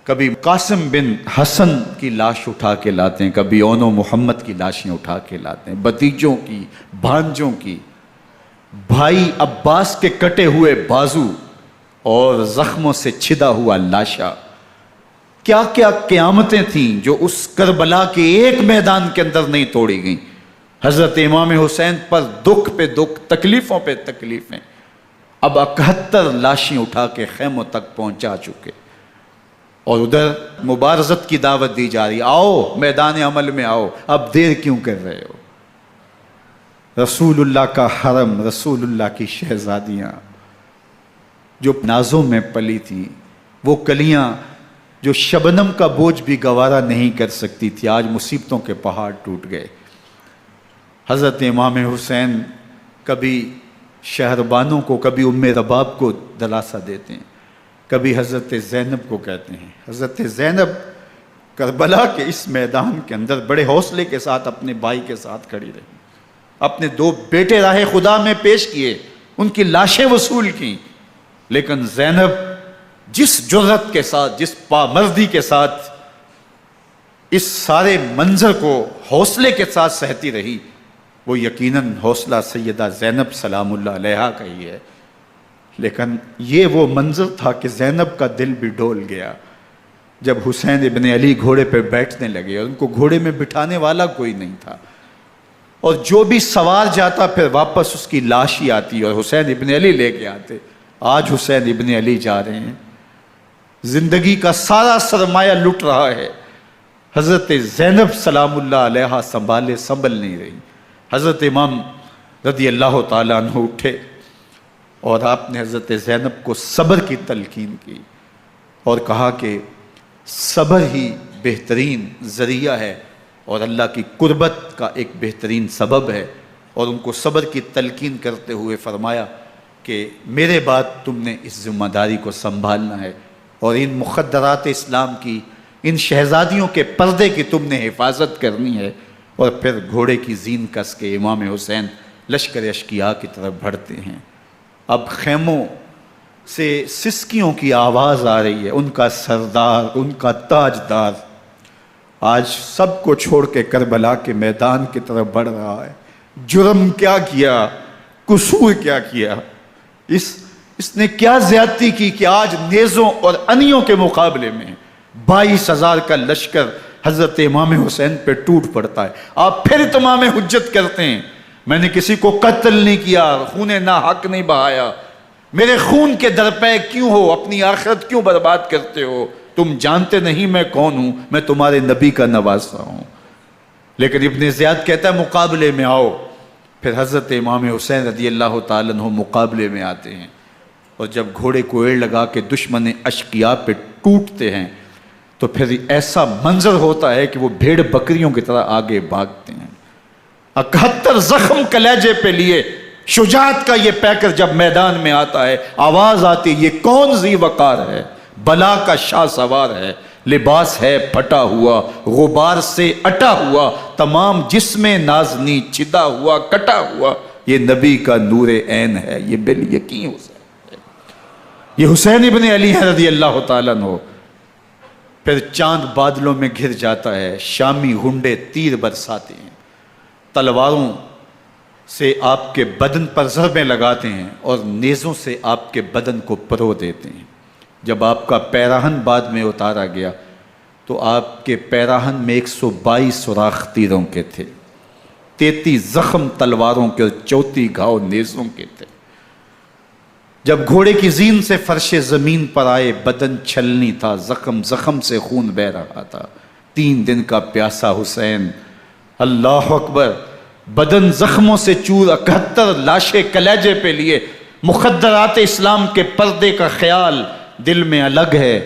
Speaker 1: کبھی قاسم بن حسن کی لاش اٹھا کے لاتے ہیں، کبھی اون و محمد کی لاشیں اٹھا کے لاتے ہیں، بتیجوں کی، بھانجوں کی، بھائی عباس کے کٹے ہوئے بازو اور زخموں سے چھدا ہوا لاشا۔ کیا کیا قیامتیں تھیں جو اس کربلا کے ایک میدان کے اندر نہیں توڑی گئیں۔ حضرت امام حسین پر دکھ پہ دکھ، تکلیفوں پہ تکلیفیں، اب 71 لاشیں اٹھا کے خیموں تک پہنچا چکے، اور ادھر مبارزت کی دعوت دی جا رہی، آؤ میدان عمل میں آؤ، اب دیر کیوں کر رہے ہو۔ رسول اللہ کا حرم، رسول اللہ کی شہزادیاں جو نازوں میں پلی تھیں، وہ کلیاں جو شبنم کا بوجھ بھی گوارا نہیں کر سکتی تھی، آج مصیبتوں کے پہاڑ ٹوٹ گئے۔ حضرت امام حسین کبھی شہربانوں کو، کبھی ام رباب کو دلاسہ دیتے ہیں، کبھی حضرت زینب کو کہتے ہیں۔ حضرت زینب کربلا کے اس میدان کے اندر بڑے حوصلے کے ساتھ اپنے بھائی کے ساتھ کھڑی رہی، اپنے 2 بیٹے راہ خدا میں پیش کیے، ان کی لاشیں وصول کیں، لیکن زینب جس جرأت کے ساتھ، جس پامردی کے ساتھ اس سارے منظر کو حوصلے کے ساتھ سہتی رہی، وہ یقیناً حوصلہ سیدہ زینب سلام اللہ علیہا کا ہی ہے۔ لیکن یہ وہ منظر تھا کہ زینب کا دل بھی ڈول گیا جب حسین ابن علی گھوڑے پہ بیٹھنے لگے، اور ان کو گھوڑے میں بٹھانے والا کوئی نہیں تھا، اور جو بھی سوار جاتا پھر واپس اس کی لاش ہی آتی اور حسین ابن علی لے کے آتے۔ آج حسین ابن علی جا رہے ہیں، زندگی کا سارا سرمایہ لٹ رہا ہے، حضرت زینب سلام اللہ علیہا سنبھل نہیں رہی۔ حضرت امام رضی اللہ تعالیٰ عنہ اٹھے اور آپ نے حضرت زینب کو صبر کی تلقین کی اور کہا کہ صبر ہی بہترین ذریعہ ہے اور اللہ کی قربت کا ایک بہترین سبب ہے، اور ان کو صبر کی تلقین کرتے ہوئے فرمایا کہ میرے بعد تم نے اس ذمہ داری کو سنبھالنا ہے، اور ان مخدرات اسلام کی، ان شہزادیوں کے پردے کی تم نے حفاظت کرنی ہے۔ اور پھر گھوڑے کی زین کس کے امام حسین لشکر اشکیا کی طرف بڑھتے ہیں۔ اب خیموں سے سسکیوں کی آواز آ رہی ہے، ان کا سردار، ان کا تاجدار آج سب کو چھوڑ کے کربلا کے میدان کی طرف بڑھ رہا ہے۔ جرم کیا کیا، قصور کیا کیا، اس نے کیا زیادتی کی کہ آج نیزوں اور انیوں کے مقابلے میں 22,000 کا لشکر حضرت امام حسین پہ ٹوٹ پڑتا ہے۔ آپ پھر اتمام حجت کرتے ہیں، میں نے کسی کو قتل نہیں کیا، خون ناحق نہیں بہایا، میرے خون کے درپے کیوں ہو، اپنی آخرت کیوں برباد کرتے ہو، تم جانتے نہیں میں کون ہوں، میں تمہارے نبی کا نواسا ہوں۔ لیکن ابن زیاد کہتا ہے مقابلے میں آؤ۔ پھر حضرت امام حسین رضی اللہ تعالیٰ عنہ مقابلے میں آتے ہیں، اور جب گھوڑے کو ایڑ لگا کے دشمن اشقیاء پہ ٹوٹتے ہیں تو پھر ایسا منظر ہوتا ہے کہ وہ بھیڑ بکریوں کی طرح آگے بھاگتے ہیں۔ 71 زخم کلیجے پہ لیے شجاعت کا یہ پیکر جب میدان میں آتا ہے، آواز آتی، یہ کون ذی وقار ہے، بلا کا شاہ سوار ہے، لباس ہے پھٹا ہوا غبار سے اٹا ہوا، تمام جسم نازنی چھدا ہوا کٹا ہوا، یہ نبی کا نور عین ہے، یہ بالیقین حسین ہے، یہ حسین ابن علی ہے رضی اللہ تعالیٰ عنہ۔ پھر چاند بادلوں میں گھر جاتا ہے، شامی ہنڈے تیر برساتے ہیں، تلواروں سے آپ کے بدن پر ضربیں لگاتے ہیں اور نیزوں سے آپ کے بدن کو پرو دیتے ہیں۔ جب آپ کا پیراہن بعد میں اتارا گیا تو آپ کے پیراہن میں 122 سوراخ تیروں کے تھے، 33 زخم تلواروں کے اور 34 گھاؤ نیزوں کے تھے۔ جب گھوڑے کی زین سے فرش زمین پر آئے، بدن چھلنی تھا، زخم زخم سے خون بہہ رہا تھا، 3 دن کا پیاسا حسین، اللہ اکبر، بدن زخموں سے چور، 71 لاشیں کلیجے پہ لیے، مخدرات اسلام کے پردے کا خیال دل میں الگ ہے،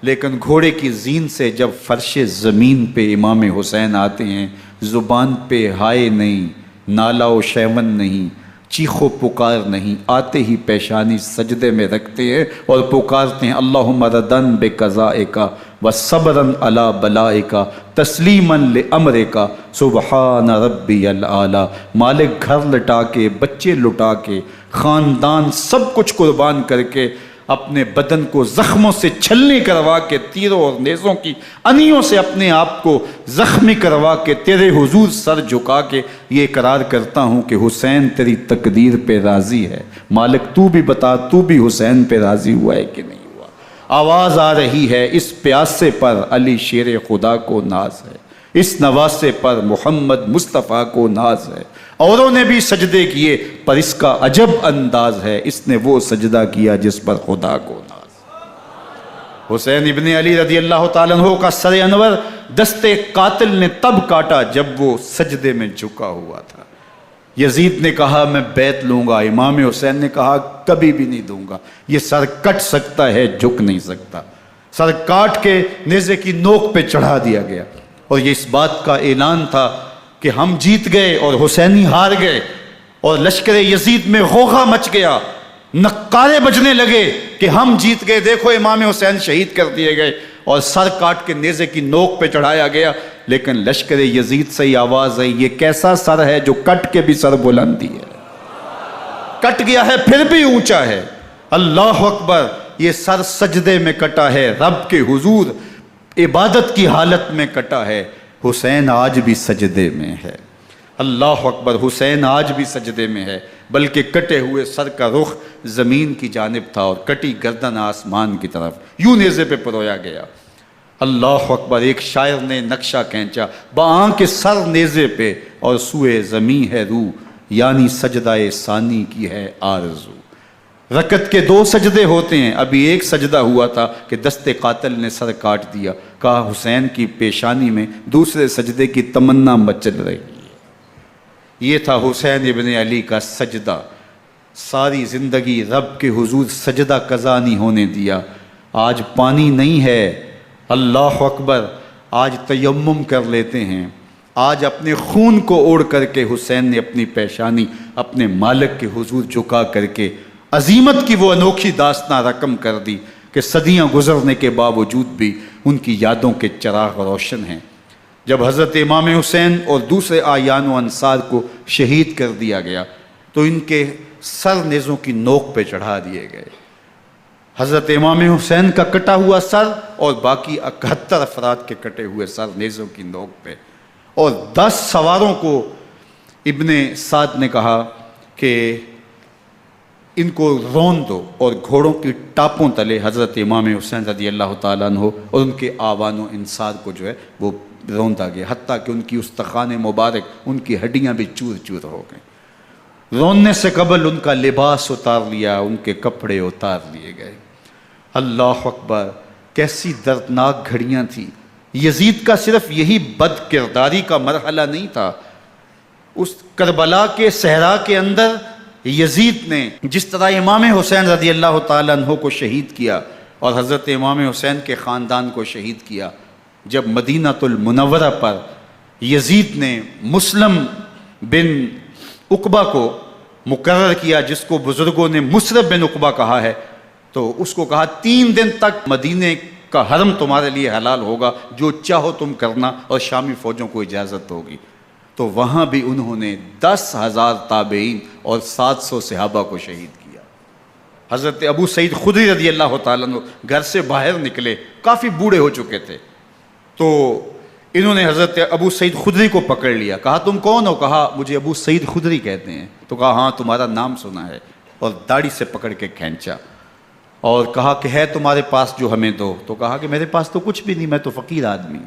Speaker 1: لیکن گھوڑے کی زین سے جب فرش زمین پہ امام حسین آتے ہیں، زبان پہ ہائے نہیں، نالا و شیون نہیں، چیخ و پکار نہیں، آتے ہی پیشانی سجدے میں رکھتے ہیں اور پکارتے ہیں اللہم ردن بقضائک و صبرن علی بلائک تسلیما لامرک سبحان ربی الاعلی۔ مالک گھر لٹا کے، بچے لٹا کے، خاندان سب کچھ قربان کر کے، اپنے بدن کو زخموں سے چھلنی کروا کے، تیروں اور نیزوں کی انیوں سے اپنے آپ کو زخمی کروا کے، تیرے حضور سر جھکا کے یہ اقرار کرتا ہوں کہ حسین تیری تقدیر پہ راضی ہے، مالک تو بھی بتا، تو بھی حسین پہ راضی ہوا ہے کہ نہیں ہوا۔ آواز آ رہی ہے، اس پیاسے پر علی شیر خدا کو ناز ہے، اس نواسے پر محمد مصطفیٰ کو ناز ہے، اوروں نے بھی سجدے کیے پر اس کا عجب انداز ہے، اس نے وہ سجدہ کیا جس پر خدا کو ناز۔ حسین ابن علی رضی اللہ تعالیٰ عنہ کا سر انور دستے قاتل نے تب کاٹا جب وہ سجدے میں جھکا ہوا تھا۔ یزید نے کہا میں بیعت لوں گا، امام حسین نے کہا کبھی بھی نہیں دوں گا، یہ سر کٹ سکتا ہے جھک نہیں سکتا۔ سر کاٹ کے نیزے کی نوک پہ چڑھا دیا گیا اور یہ اس بات کا اعلان تھا کہ ہم جیت گئے اور حسینی ہار گئے، اور لشکر یزید میں غوغا مچ گیا، نقارے بجنے لگے کہ ہم جیت گئے، دیکھو امام حسین شہید کر دیے گئے، اور سر کاٹ کے نیزے کی نوک پہ چڑھایا گیا۔ لیکن لشکر یزید سے ہی آواز آئی یہ کیسا سر ہے جو کٹ کے بھی سر بلندی ہے، کٹ گیا ہے پھر بھی اونچا ہے، اللہ اکبر، یہ سر سجدے میں کٹا ہے، رب کے حضور عبادت کی حالت میں کٹا ہے، حسین آج بھی سجدے میں ہے، اللہ اکبر، حسین آج بھی سجدے میں ہے، بلکہ کٹے ہوئے سر کا رخ زمین کی جانب تھا اور کٹی گردن آسمان کی طرف، یوں نیزے پہ پرویا گیا، اللہ اکبر۔ ایک شاعر نے نقشہ کھینچا، بآنکھ سر نیزے پہ اور سوئے زمین ہے روح، یعنی سجدہ ثانی کی ہے آرزو۔ رکعت کے 2 سجدے ہوتے ہیں، ابھی ایک سجدہ ہوا تھا کہ دست قاتل نے سر کاٹ دیا، کہا حسین کی پیشانی میں دوسرے سجدے کی تمنا مچل رہی ہے۔ یہ تھا حسین ابن علی کا سجدہ، ساری زندگی رب کے حضور سجدہ قضا نہیں ہونے دیا۔ آج پانی نہیں ہے، اللہ اکبر، آج تیمم کر لیتے ہیں، آج اپنے خون کو اوڑھ کر کے حسین نے اپنی پیشانی اپنے مالک کے حضور جھکا کر کے عظیمت کی وہ انوکھی داستان رقم کر دی کہ صدیاں گزرنے کے باوجود بھی ان کی یادوں کے چراغ روشن ہیں۔ جب حضرت امام حسین اور دوسرے آیان و انصار کو شہید کر دیا گیا تو ان کے سر نیزوں کی نوک پہ چڑھا دیے گئے، حضرت امام حسین کا کٹا ہوا سر اور باقی 71 افراد کے کٹے ہوئے سر نیزوں کی نوک پہ، اور 10 سواروں کو ابن سعد نے کہا کہ ان کو رون دو، اور گھوڑوں کی ٹاپوں تلے حضرت امام حسین رضی اللہ تعالیٰ عنہ اور ان کے آوان و انصار کو جو ہے وہ روندا گیا، حتیٰ کہ ان کی استخوان مبارک، ان کی ہڈیاں بھی چور چور ہو گئیں۔ روننے سے قبل ان کا لباس اتار لیا، ان کے کپڑے اتار لیے گئے۔ اللہ اکبر، کیسی دردناک گھڑیاں تھیں۔ یزید کا صرف یہی بد کرداری کا مرحلہ نہیں تھا، اس کربلا کے صحرا کے اندر یزید نے جس طرح امام حسین رضی اللہ تعالیٰ عنہ کو شہید کیا اور حضرت امام حسین کے خاندان کو شہید کیا، جب مدینہ المنورہ پر یزید نے مسلم بن عقبہ کو مقرر کیا، جس کو بزرگوں نے مصرف بن عقبہ کہا ہے، تو اس کو کہا 3 دن تک مدینے کا حرم تمہارے لیے حلال ہوگا، جو چاہو تم کرنا، اور شامی فوجوں کو اجازت ہوگی۔ تو وہاں بھی انہوں نے 10,000 تابعین اور 700 صحابہ کو شہید کیا۔ حضرت ابو سعید خدری رضی اللہ تعالیٰ عنہ گھر سے باہر نکلے، کافی بوڑھے ہو چکے تھے، تو انہوں نے حضرت ابو سعید خدری کو پکڑ لیا، کہا تم کون ہو؟ کہا مجھے ابو سعید خدری کہتے ہیں۔ تو کہا ہاں تمہارا نام سنا ہے، اور داڑھی سے پکڑ کے کھینچا اور کہا کہ ہے تمہارے پاس جو ہمیں دو؟ تو کہا کہ میرے پاس تو کچھ بھی نہیں، میں تو فقیر آدمی ہوں۔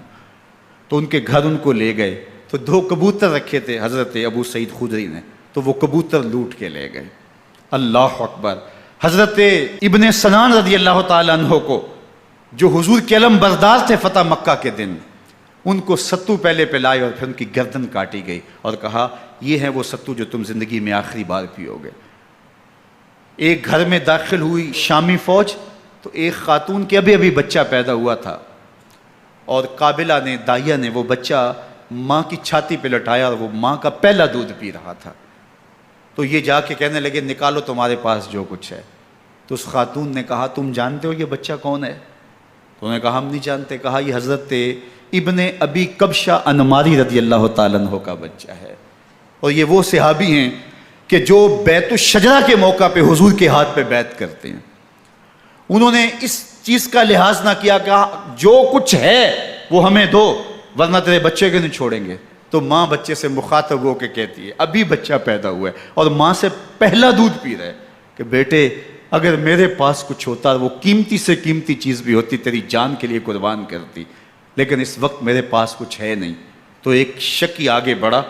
Speaker 1: تو ان کے گھر ان کو لے گئے، تو 2 کبوتر رکھے تھے حضرت ابو سعید خدری نے، تو وہ کبوتر لوٹ کے لے گئے۔ اللہ اکبر۔ حضرت ابن سنان رضی اللہ تعالیٰ عنہ کو، جو حضور کے علم بردار تھے فتح مکہ کے دن، ان کو ستو پہلے پلائے اور پھر ان کی گردن کاٹی گئی، اور کہا یہ ہے وہ ستو جو تم زندگی میں آخری بار پیو گے۔ ایک گھر میں داخل ہوئی شامی فوج، تو ایک خاتون کے ابھی ابھی بچہ پیدا ہوا تھا، اور قابلہ نے، دائیا نے، وہ بچہ ماں کی چھاتی پہ لٹایا، اور وہ ماں کا پہلا دودھ پی رہا تھا۔ تو یہ جا کے کہنے لگے نکالو تمہارے پاس جو کچھ ہے۔ تو اس خاتون نے کہا تم جانتے ہو یہ بچہ کون ہے؟ تو انہوں نے کہا ہم نہیں جانتے۔ کہا یہ حضرت ابن ابی کبشہ انماری رضی اللہ تعالیٰ عنہ کا بچہ ہے، اور یہ وہ صحابی ہیں کہ جو بیت الشجرہ کے موقع پہ حضور کے ہاتھ پہ بیعت کرتے ہیں۔ انہوں نے اس چیز کا لحاظ نہ کیا کہ جو کچھ ہے وہ ہمیں دو، ورنہ تیرے بچے کے نہیں چھوڑیں گے۔ تو ماں بچے سے مخاطب ہو کے کہتی ہے، ابھی بچہ پیدا ہوا ہے اور ماں سے پہلا دودھ پی رہا ہے، کہ بیٹے اگر میرے پاس کچھ ہوتا، وہ قیمتی سے قیمتی چیز بھی ہوتی، تیری جان کے لیے قربان کرتی، لیکن اس وقت میرے پاس کچھ ہے نہیں۔ تو ایک شکی آگے بڑھا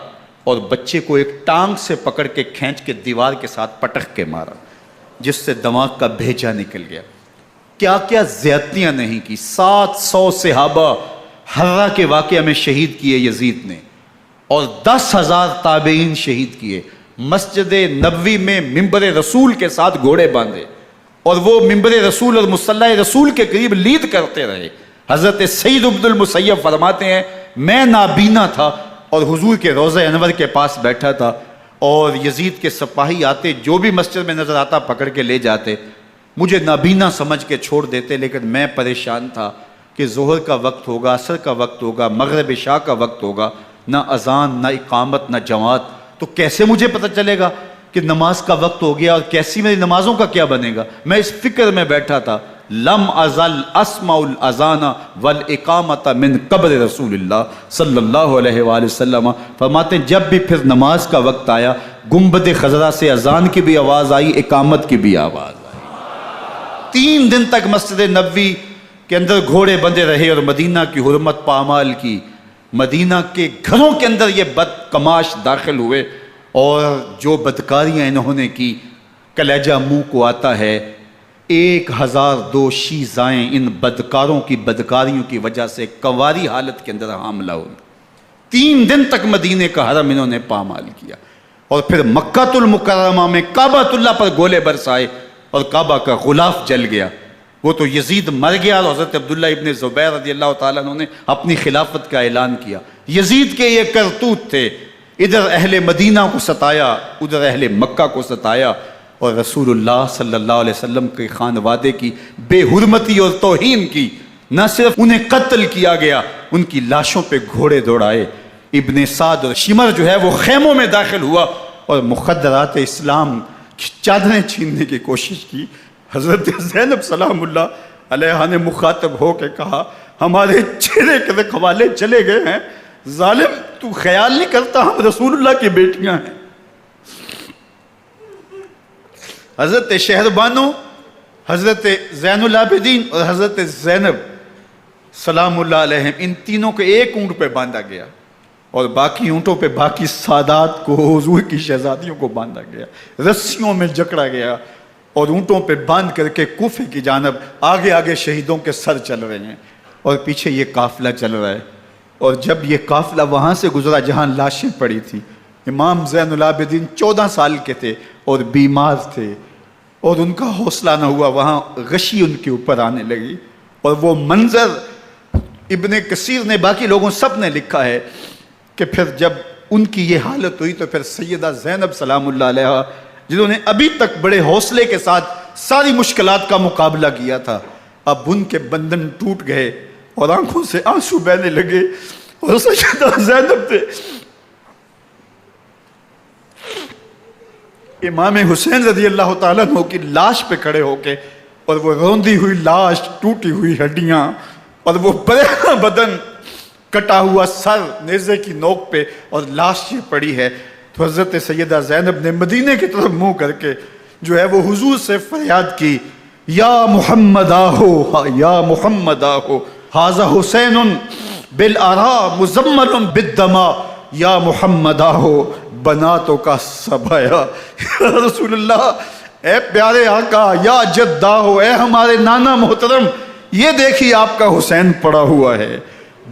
Speaker 1: اور بچے کو ایک ٹانگ سے پکڑ کے کھینچ کے دیوار کے ساتھ پٹک کے مارا، جس سے دماغ کا بھیجا نکل گیا۔ کیا کیا زیادتیاں نہیں کی۔ 700 صحابہ حرہ کے واقعہ میں شہید کیے یزید نے، اور 10,000 تابعین شہید کیے۔ مسجد نبوی میں ممبر رسول کے ساتھ گھوڑے باندھے، اور وہ ممبر رسول اور مصلی رسول کے قریب لید کرتے رہے۔ حضرت سعید عبد المسیب فرماتے ہیں میں نابینا تھا اور حضور کے روضہ انور کے پاس بیٹھا تھا، اور یزید کے سپاہی آتے، جو بھی مسجد میں نظر آتا پکڑ کے لے جاتے، مجھے نابینا سمجھ کے چھوڑ دیتے، لیکن میں پریشان تھا کہ ظہر کا وقت ہوگا، عصر کا وقت ہوگا، مغرب عشاء کا وقت ہوگا، نہ اذان، نہ اقامت، نہ جماعت، تو کیسے مجھے پتہ چلے گا کہ نماز کا وقت ہو گیا، اور کیسی میری نمازوں کا کیا بنے گا؟ میں اس فکر میں بیٹھا تھا۔ لم ازل اسمع الاذان والاقامت من قبر رسول اللہ صلی اللہ علیہ وآلہ وسلم۔ فرماتے ہیں جب بھی پھر نماز کا وقت آیا، گنبد خضرا سے اذان کی بھی آواز آئی، اقامت کی بھی آواز آئی۔ 3 دن تک مسجد نبوی کے اندر گھوڑے بندے رہے، اور مدینہ کی حرمت پامال کی۔ مدینہ کے گھروں کے اندر یہ بدکماش داخل ہوئے، اور جو بدکاریاں انہوں نے کی، کلیجہ منہ کو آتا ہے۔ 1002 شیزائیں ان بدکاروں کی بدکاریوں کی وجہ سے کنواری حالت کے اندر حاملہ ہوئی۔ 3 دن تک مدینے کا حرم انہوں نے پامال کیا، اور پھر مکہ المکرمہ میں کعبہ اللہ پر گولے برسائے، اور کعبہ کا غلاف جل گیا۔ وہ تو یزید مر گیا، اور حضرت عبداللہ ابن زبیر رضی اللہ تعالیٰ عنہ نے اپنی خلافت کا اعلان کیا۔ یزید کے یہ کرتوت تھے، ادھر اہل مدینہ کو ستایا، ادھر اہل مکہ کو ستایا، اور رسول اللہ صلی اللہ علیہ وسلم کے خانوادے کی بے حرمتی اور توہین کی۔ نہ صرف انہیں قتل کیا گیا، ان کی لاشوں پہ گھوڑے دوڑائے۔ ابن سعد اور شمر جو ہے وہ خیموں میں داخل ہوا، اور مخدرات اسلام کی چادریں چھیننے کی کوشش کی۔ حضرت زینب سلام اللہ علیہ نے مخاطب ہو کے کہا ہمارے چہرے کے رکھوالے چلے گئے ہیں، ظالم تو خیال نہیں کرتا ہم رسول اللہ کی بیٹیاں ہیں۔ حضرت شہربانو، حضرت زین العابدین اور حضرت زینب سلام اللہ علیہ، ان تینوں کو ایک اونٹ پہ باندھا گیا، اور باقی اونٹوں پہ باقی سادات کو، حضور کی شہزادیوں کو باندھا گیا، رسیوں میں جکڑا گیا، اور اونٹوں پہ باندھ کر کے کوفے کی جانب آگے آگے شہیدوں کے سر چل رہے ہیں، اور پیچھے یہ قافلہ چل رہا ہے۔ اور جب یہ قافلہ وہاں سے گزرا جہاں لاشیں پڑی تھیں، امام زین العابدین 14 سال کے تھے اور بیمار تھے، اور ان کا حوصلہ نہ ہوا، وہاں غشی ان کے اوپر آنے لگی، اور وہ منظر ابن کثیر نے، باقی لوگوں سب نے لکھا ہے کہ پھر جب ان کی یہ حالت ہوئی تو پھر سیدہ زینب سلام اللہ علیہ، جنہوں نے ابھی تک بڑے حوصلے کے ساتھ ساری مشکلات کا مقابلہ کیا تھا، اب ان کے بندن ٹوٹ گئے اور آنکھوں سے آنسو بہنے لگے، اور سیدہ زینب نے امام حسین رضی اللہ تعالیٰ عنہ کی لاش پہ کھڑے ہو کے، اور وہ روندی ہوئی لاش، ٹوٹی ہوئی ہڈیاں، اور وہ برینا بدن، کٹا ہوا سر نیزے کی نوک پہ، اور لاش یہ پڑی ہے، تو حضرت سیدہ زینب نے مدینے کی طرف منہ کر کے جو ہے وہ حضور سے فریاد کی، یا محمد آہو، یا محمد آہو، ھذا حسین بالآراء مزمل بالدماء، یا محمد آہو بناتوں کا سبایا۔ یا رسول اللہ، اے پیارے آقا، یا جدہ ہو، اے ہمارے نانا محترم، یہ دیکھیے آپ کا حسین پڑا ہوا ہے،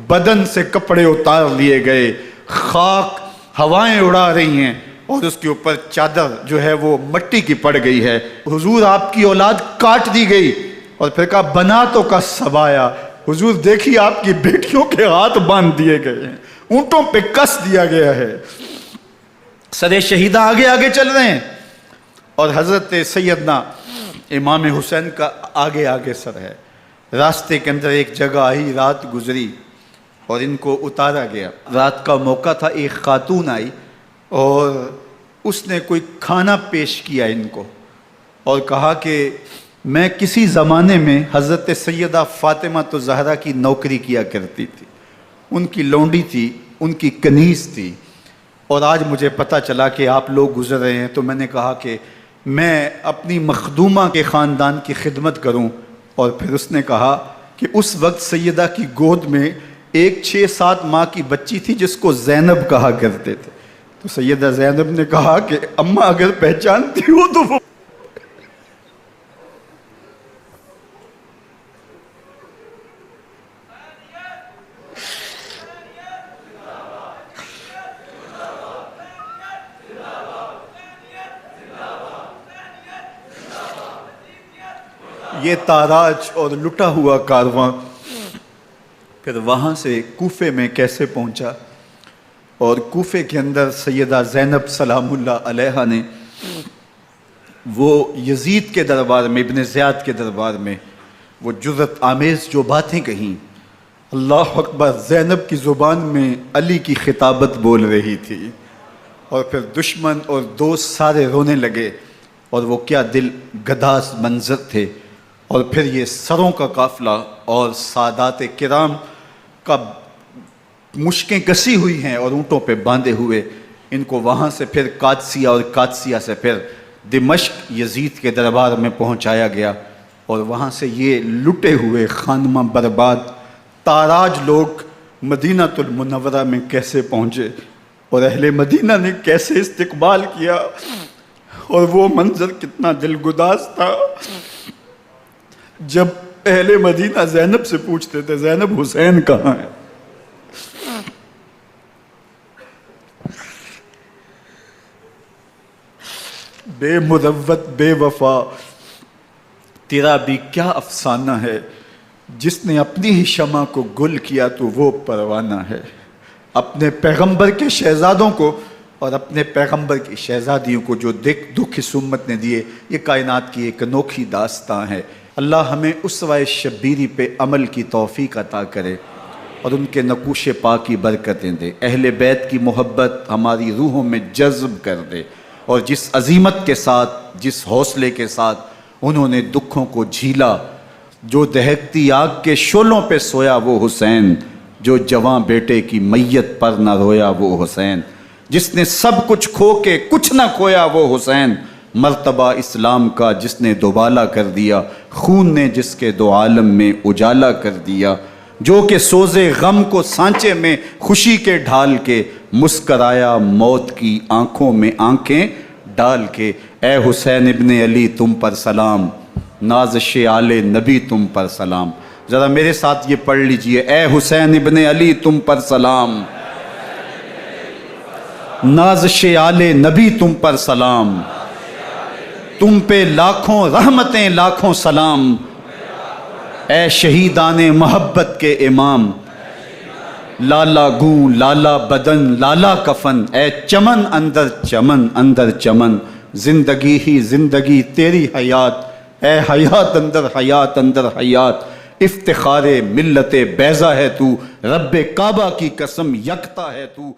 Speaker 1: بدن سے کپڑے اتار لیے گئے، خاک ہوائیں اڑا رہی ہیں، اور اس کے اوپر چادر جو ہے وہ مٹی کی پڑ گئی ہے۔ حضور آپ کی اولاد کاٹ دی گئی، اور پھر کہا بناتوں کا سبایا، حضور دیکھیے آپ کی بیٹیوں کے ہاتھ باندھ دیے گئے ہیں، اونٹوں پہ کس دیا گیا ہے، سر شہیدہ آگے آگے چل رہے ہیں، اور حضرت سیدنا امام حسین کا آگے آگے سر ہے۔ راستے کے اندر ایک جگہ آئی، رات گزری اور ان کو اتارا گیا۔ رات کا موقع تھا، ایک خاتون آئی اور اس نے کوئی کھانا پیش کیا ان کو، اور کہا کہ میں کسی زمانے میں حضرت سیدہ فاطمہ تو زہرا کی نوکری کیا کرتی تھی، ان کی لونڈی تھی، ان کی کنیز تھی، اور آج مجھے پتہ چلا کہ آپ لوگ گزر رہے ہیں، تو میں نے کہا کہ میں اپنی مخدومہ کے خاندان کی خدمت کروں۔ اور پھر اس نے کہا کہ اس وقت سیدہ کی گود میں ایک 6-7 ماہ کی بچی تھی جس کو زینب کہا کرتے تھے، تو سیدہ زینب نے کہا کہ اماں اگر پہچانتی ہو تو وہ یہ تاراج اور لٹا ہوا کارواں پھر وہاں سے کوفے میں کیسے پہنچا، اور کوفے کے اندر سیدہ زینب سلام اللہ علیہا نے وہ یزید کے دربار میں، ابن زیاد کے دربار میں وہ جرأت آمیز جو باتیں کہیں، اللہ اکبر، زینب کی زبان میں علی کی خطابت بول رہی تھی، اور پھر دشمن اور دوست سارے رونے لگے، اور وہ کیا دل گداز منظر تھے۔ اور پھر یہ سروں کا قافلہ اور سادات کرام کا مشکیں کسی ہوئی ہیں اور اونٹوں پہ باندھے ہوئے، ان کو وہاں سے پھر قادسیہ، اور قادسیہ سے پھر دمشق یزید کے دربار میں پہنچایا گیا، اور وہاں سے یہ لٹے ہوئے خانمہ برباد تاراج لوگ مدینہ المنورہ میں کیسے پہنچے، اور اہل مدینہ نے کیسے استقبال کیا، اور وہ منظر کتنا دلگداز تھا جب اہل مدینہ زینب سے پوچھتے تھے زینب حسین کہاں ہے؟ بے مروت بے وفا تیرا بھی کیا افسانہ ہے، جس نے اپنی ہی شمع کو گل کیا تو وہ پروانہ ہے۔ اپنے پیغمبر کے شہزادوں کو اور اپنے پیغمبر کی شہزادیوں کو جو دکھ اس امت نے دیے، یہ کائنات کی ایک انوکھی داستان ہے۔ اللہ ہمیں اسوہ شبیری پہ عمل کی توفیق عطا کرے اور ان کے نقوش پاک کی برکتیں دے، اہل بیت کی محبت ہماری روحوں میں جذب کر دے، اور جس عظیمت کے ساتھ، جس حوصلے کے ساتھ انہوں نے دکھوں کو جھیلا، جو دہکتی آگ کے شعلوں پہ سویا وہ حسین، جو جواں بیٹے کی میت پر نہ رویا وہ حسین، جس نے سب کچھ کھو کے کچھ نہ کھویا وہ حسین، مرتبہ اسلام کا جس نے دوبالا کر دیا، خون نے جس کے دو عالم میں اجالا کر دیا، جو کہ سوزے غم کو سانچے میں خوشی کے ڈھال کے، مسکرایا موت کی آنکھوں میں آنکھیں ڈال کے۔ اے حسین ابن علی تم پر سلام، نازش آل نبی تم پر سلام۔ ذرا میرے ساتھ یہ پڑھ لیجئے، اے حسین ابن علی تم پر سلام، نازش آل نبی تم پر سلام، تم پہ لاکھوں رحمتیں لاکھوں سلام، اے شہیدان محبت کے امام، لالا گوں لالا بدن لالا کفن، اے چمن اندر چمن، زندگی ہی زندگی تیری حیات اے حیات اندر حیات، افتخار ملت بیضا ہے تو، رب کعبہ کی قسم یکتا ہے تو۔